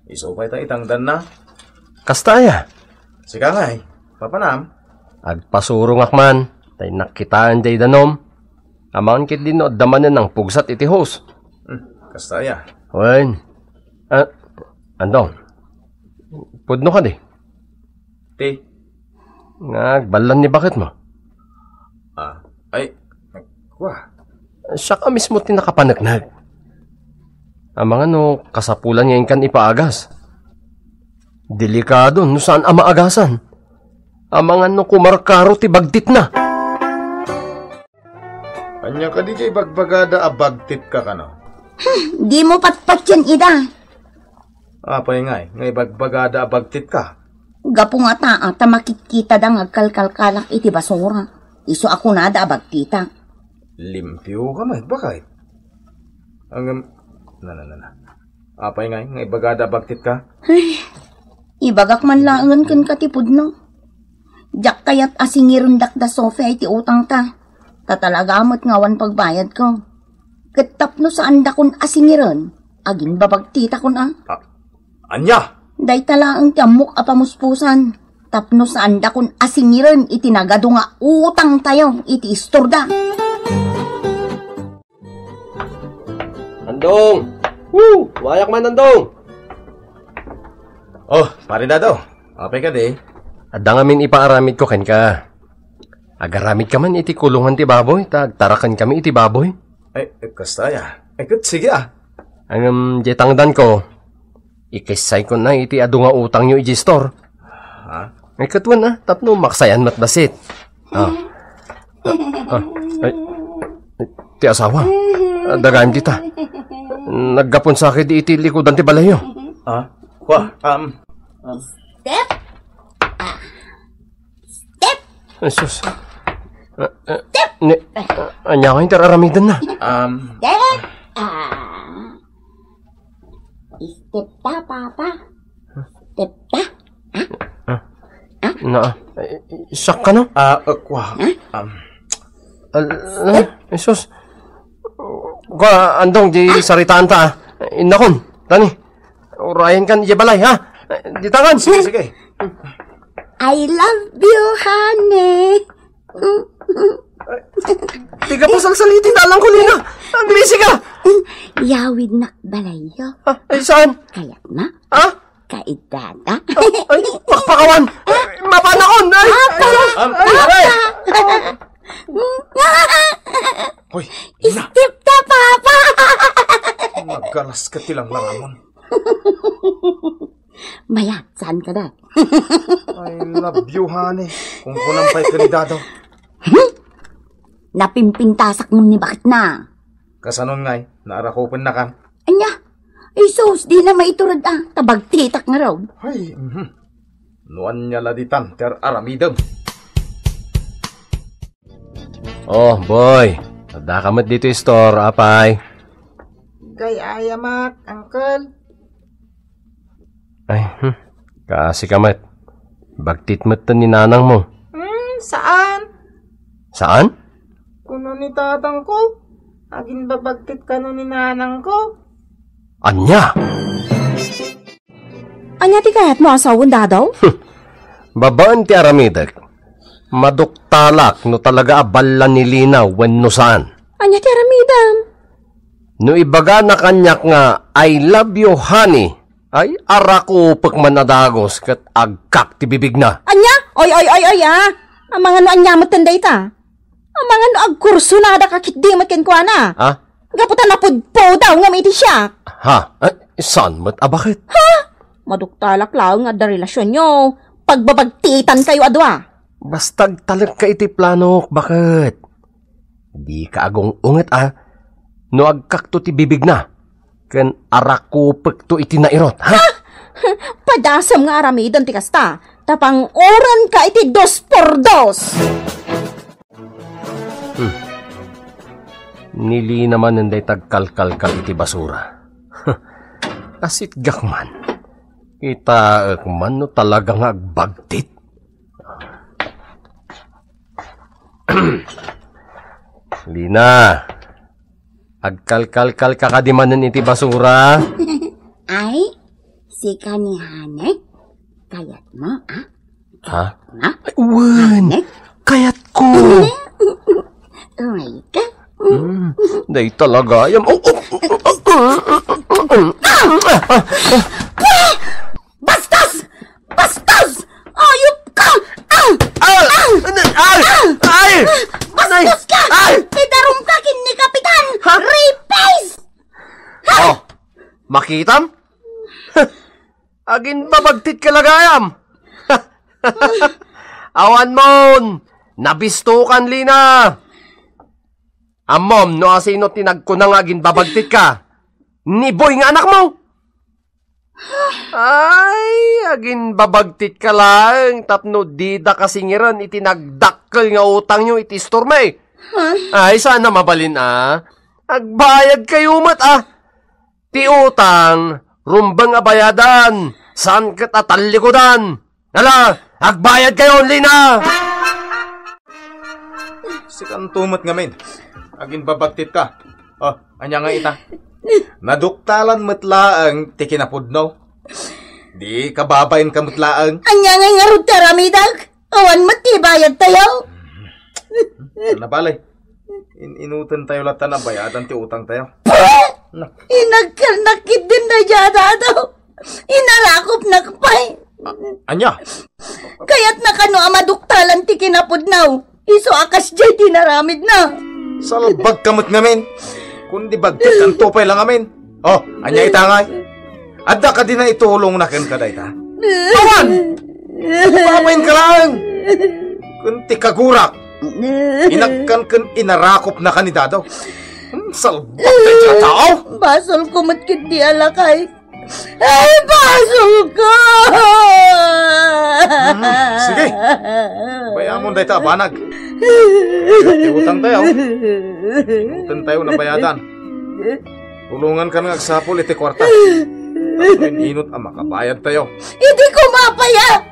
Isupay ta itangdan na. Kastaya. Sika ngay, papanam. Agpasurong akman. Tay nakitaan day danom. Amangan kit din no damanan ng pugsat iti hos. Kastaya. Wen. Andong. Pudno ka di. Ti. Nagbalan ni bakit mo? Wah. Siya ka mismo tinakapanagnag. Amangan no kasapulan ngayon kan ipaagas. Delikado no saan maagasan. Amangan no kumarkaro ti bagtit na. Anya ka di jay bagbagada abagtit ka kano? Di mo patpat yan, ida. Apay ngay bagbagada abagtit ka. Gapo nga ta makikita da ngagkalkalkalak iti basura. Iso ako na da abagtita. Limpyo ka man, bakit? Apay ngay bagada abagtit ka? Ay, ibagak man laangan kan katipod no. Diyak kayat asingirundak da sofe iti utang ta. Tatalagamot ngawan pagbayad ko. Katapno saan da kun asingiron. Agin babagtita kun Anya! Day tala ang tiamok apamuspusan. Tapno saan da kun asingiron iti nagado nga utang tayo iti istorda. Andong! Woo! Wayak man nandong! Oh, pare Dado. Apay ka di. Adda ngamin ipaaramid ko ken ka. Agaramid ka man iti kulungan ti baboy, tarakan kami iti baboy. Ay, kasta ya. Ay, sige ah. Ang jetangdan ko, ikisay ko na iti adu nga utang nyo iti store. Ha? Ay katwan na, tapno maksayan matbasit. Ti asawa, dagaan kita. Naggapon sa akin di iti likodan ti balayo. Ah? Kwa? Step! Step! Sus. Anya ka interaramidan na. Step! Step ta, papa. Step ta. Isak ka no? Kwa? Sus. Kwa, andong, di saritaan ta. Inakon, tani. Urayan kan di balay, ha? Di tangan. Sige. I love you, honey. Di ka pa salsalitin, dalang ko, Lina. Agresi ka. Yawid na balayo. Ay, saan? Kaya na, Ha? kaidada. Ay, pakpakawan. Mapanakon. Ay, Hoy, Lina. Step ta, papa. Magalas ka tilang langamon. Maya, saan ka na? I love you, honey. Kung kunampay ka ni Dado. Napimpintasak mo ni bakit na? Kasanon ngay, naarakopan na kan. Anya, isos, di na maiturad tabag titak nga raw. Ay, nuan niya laditan, ter aramidam. Oh, boy. Tanda ka mat dito yung store, apay. Kay ayamak, uncle. Ay, kasi ka mat. Bagtit mat ni nanang mo. Saan? Saan? Kuno ni tatang ko. Agin babagtit ka no ni nanang ko. Anya? Anya ti kayat mo asawon dadaw? Babaan ti aramidag. Maduktalak no talaga abalan ni Lina wenno saan. Anya ti aramidam? No ibaga na kanyak nga I love you honey. Ay arako pagman adagos kat agkak ti bibig na. Anya? Oy Ang mga no anya mo tanday ta. Ang mga no agkurso na da kakit di mat kenkwana. Ha? Gaputan na pudpo daw nga may ti siya. Ha? Saan mat abakit? Maduktalak lang nga da relasyon nyo. Pagbabagtitan kayo adwa. Bastag talag ka iti plano, bakit? Di ka agong unget no agkak to ti bibig na. Ken arakupek to iti nairot, ha? Padasam nga aramidan ti kasta. Tapang oran ka iti 2x2. Nili naman nanday tagkalkalkal iti basura. Kasit gakman. Kita man no talagang agbagtit. Lina, agkalkalkal ka kadimanan iti basura. Ay, si kanihane. Kayat mo, Ha? Ha? Ay, uwan! Kayat ko! Uray ka. Day talaga. Bastos! Bastos! Ayop ka! Bastos ka! Idarum ka kin ni Kapitan! Rape-face! Oh, makitam? Agin babagtit ka lagayam. Awan mon, nabistukan Lina. Amom, no asino tinagkunang agin babagtit ka. Ni boy nga anak mo. Ay, agin babagtit ka lang. Tapno dida kasingiran itinagdakkel nga utang nyo iti storme. Ay, sana mabalin Agbayad kayo mat Ti utang, rumbang abayadan. Saan ka tatalikodan? Hala, agbayad kayo, Lina! Si kantumot ngamin. Agin babagtit ka. Oh, anya nga ita. Naduktalan matlaang ti kinapudno. Di kababayin ka matlaang. Anya nga nga rutara midag. Awan matibayad tayo. Nabalay. Inutan tayo lata na bayadan ti utang tayo. Inagkarnakit din na yada daw. Inarakop na kapay. Anya? Kaya't nakano amaduktalan ti kinapudnaw. Iso akas jay tinaramid na. Salbag kamot ngamin. Kundi bagtit ang tupay lang ngamin. Oh, anya itangay. Adda ka din na itulong na ken kaday ta. Awan! Papain ka lang! Kunti kagurak. Inagkan kan inarakop na kanidado. Salbag tayo sa tao. Basol kumatkit di alakay. Ay, basol ko! Sige. Bayaan mo dahi ta, banag. Utang tayo. Utang tayo na bayadan. Tulungan ka nga agsapol iti kwarta. Tapos inot ang makabayad tayo. Hindi ko mapaya!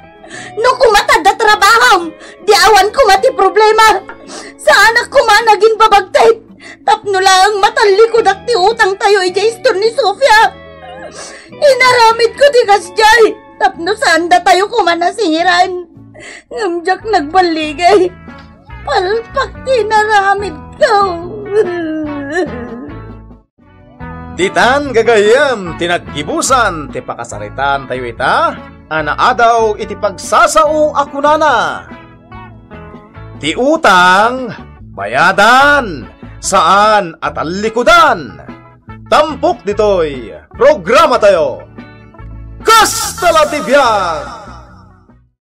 No kumatad na trabaham, di awan ko mati problema. Sa anak ko naging babagtay. Tapno lang matalikod at ti utang tayo ijaistor ni Sofia. Inaramid ko di kasjay. Tapno saan da tayo kumanasingiran. Ngamjak nagbaligay. Palpak tinaramid ko. Titan gagayam, tinaggibusan, ti pakasaritan tayo ita, adaw iti pagsasao akunana. Ti utang, bayadan, saan at alikudan. Tampok ditoy, programa tayo. Kastala ti biyak!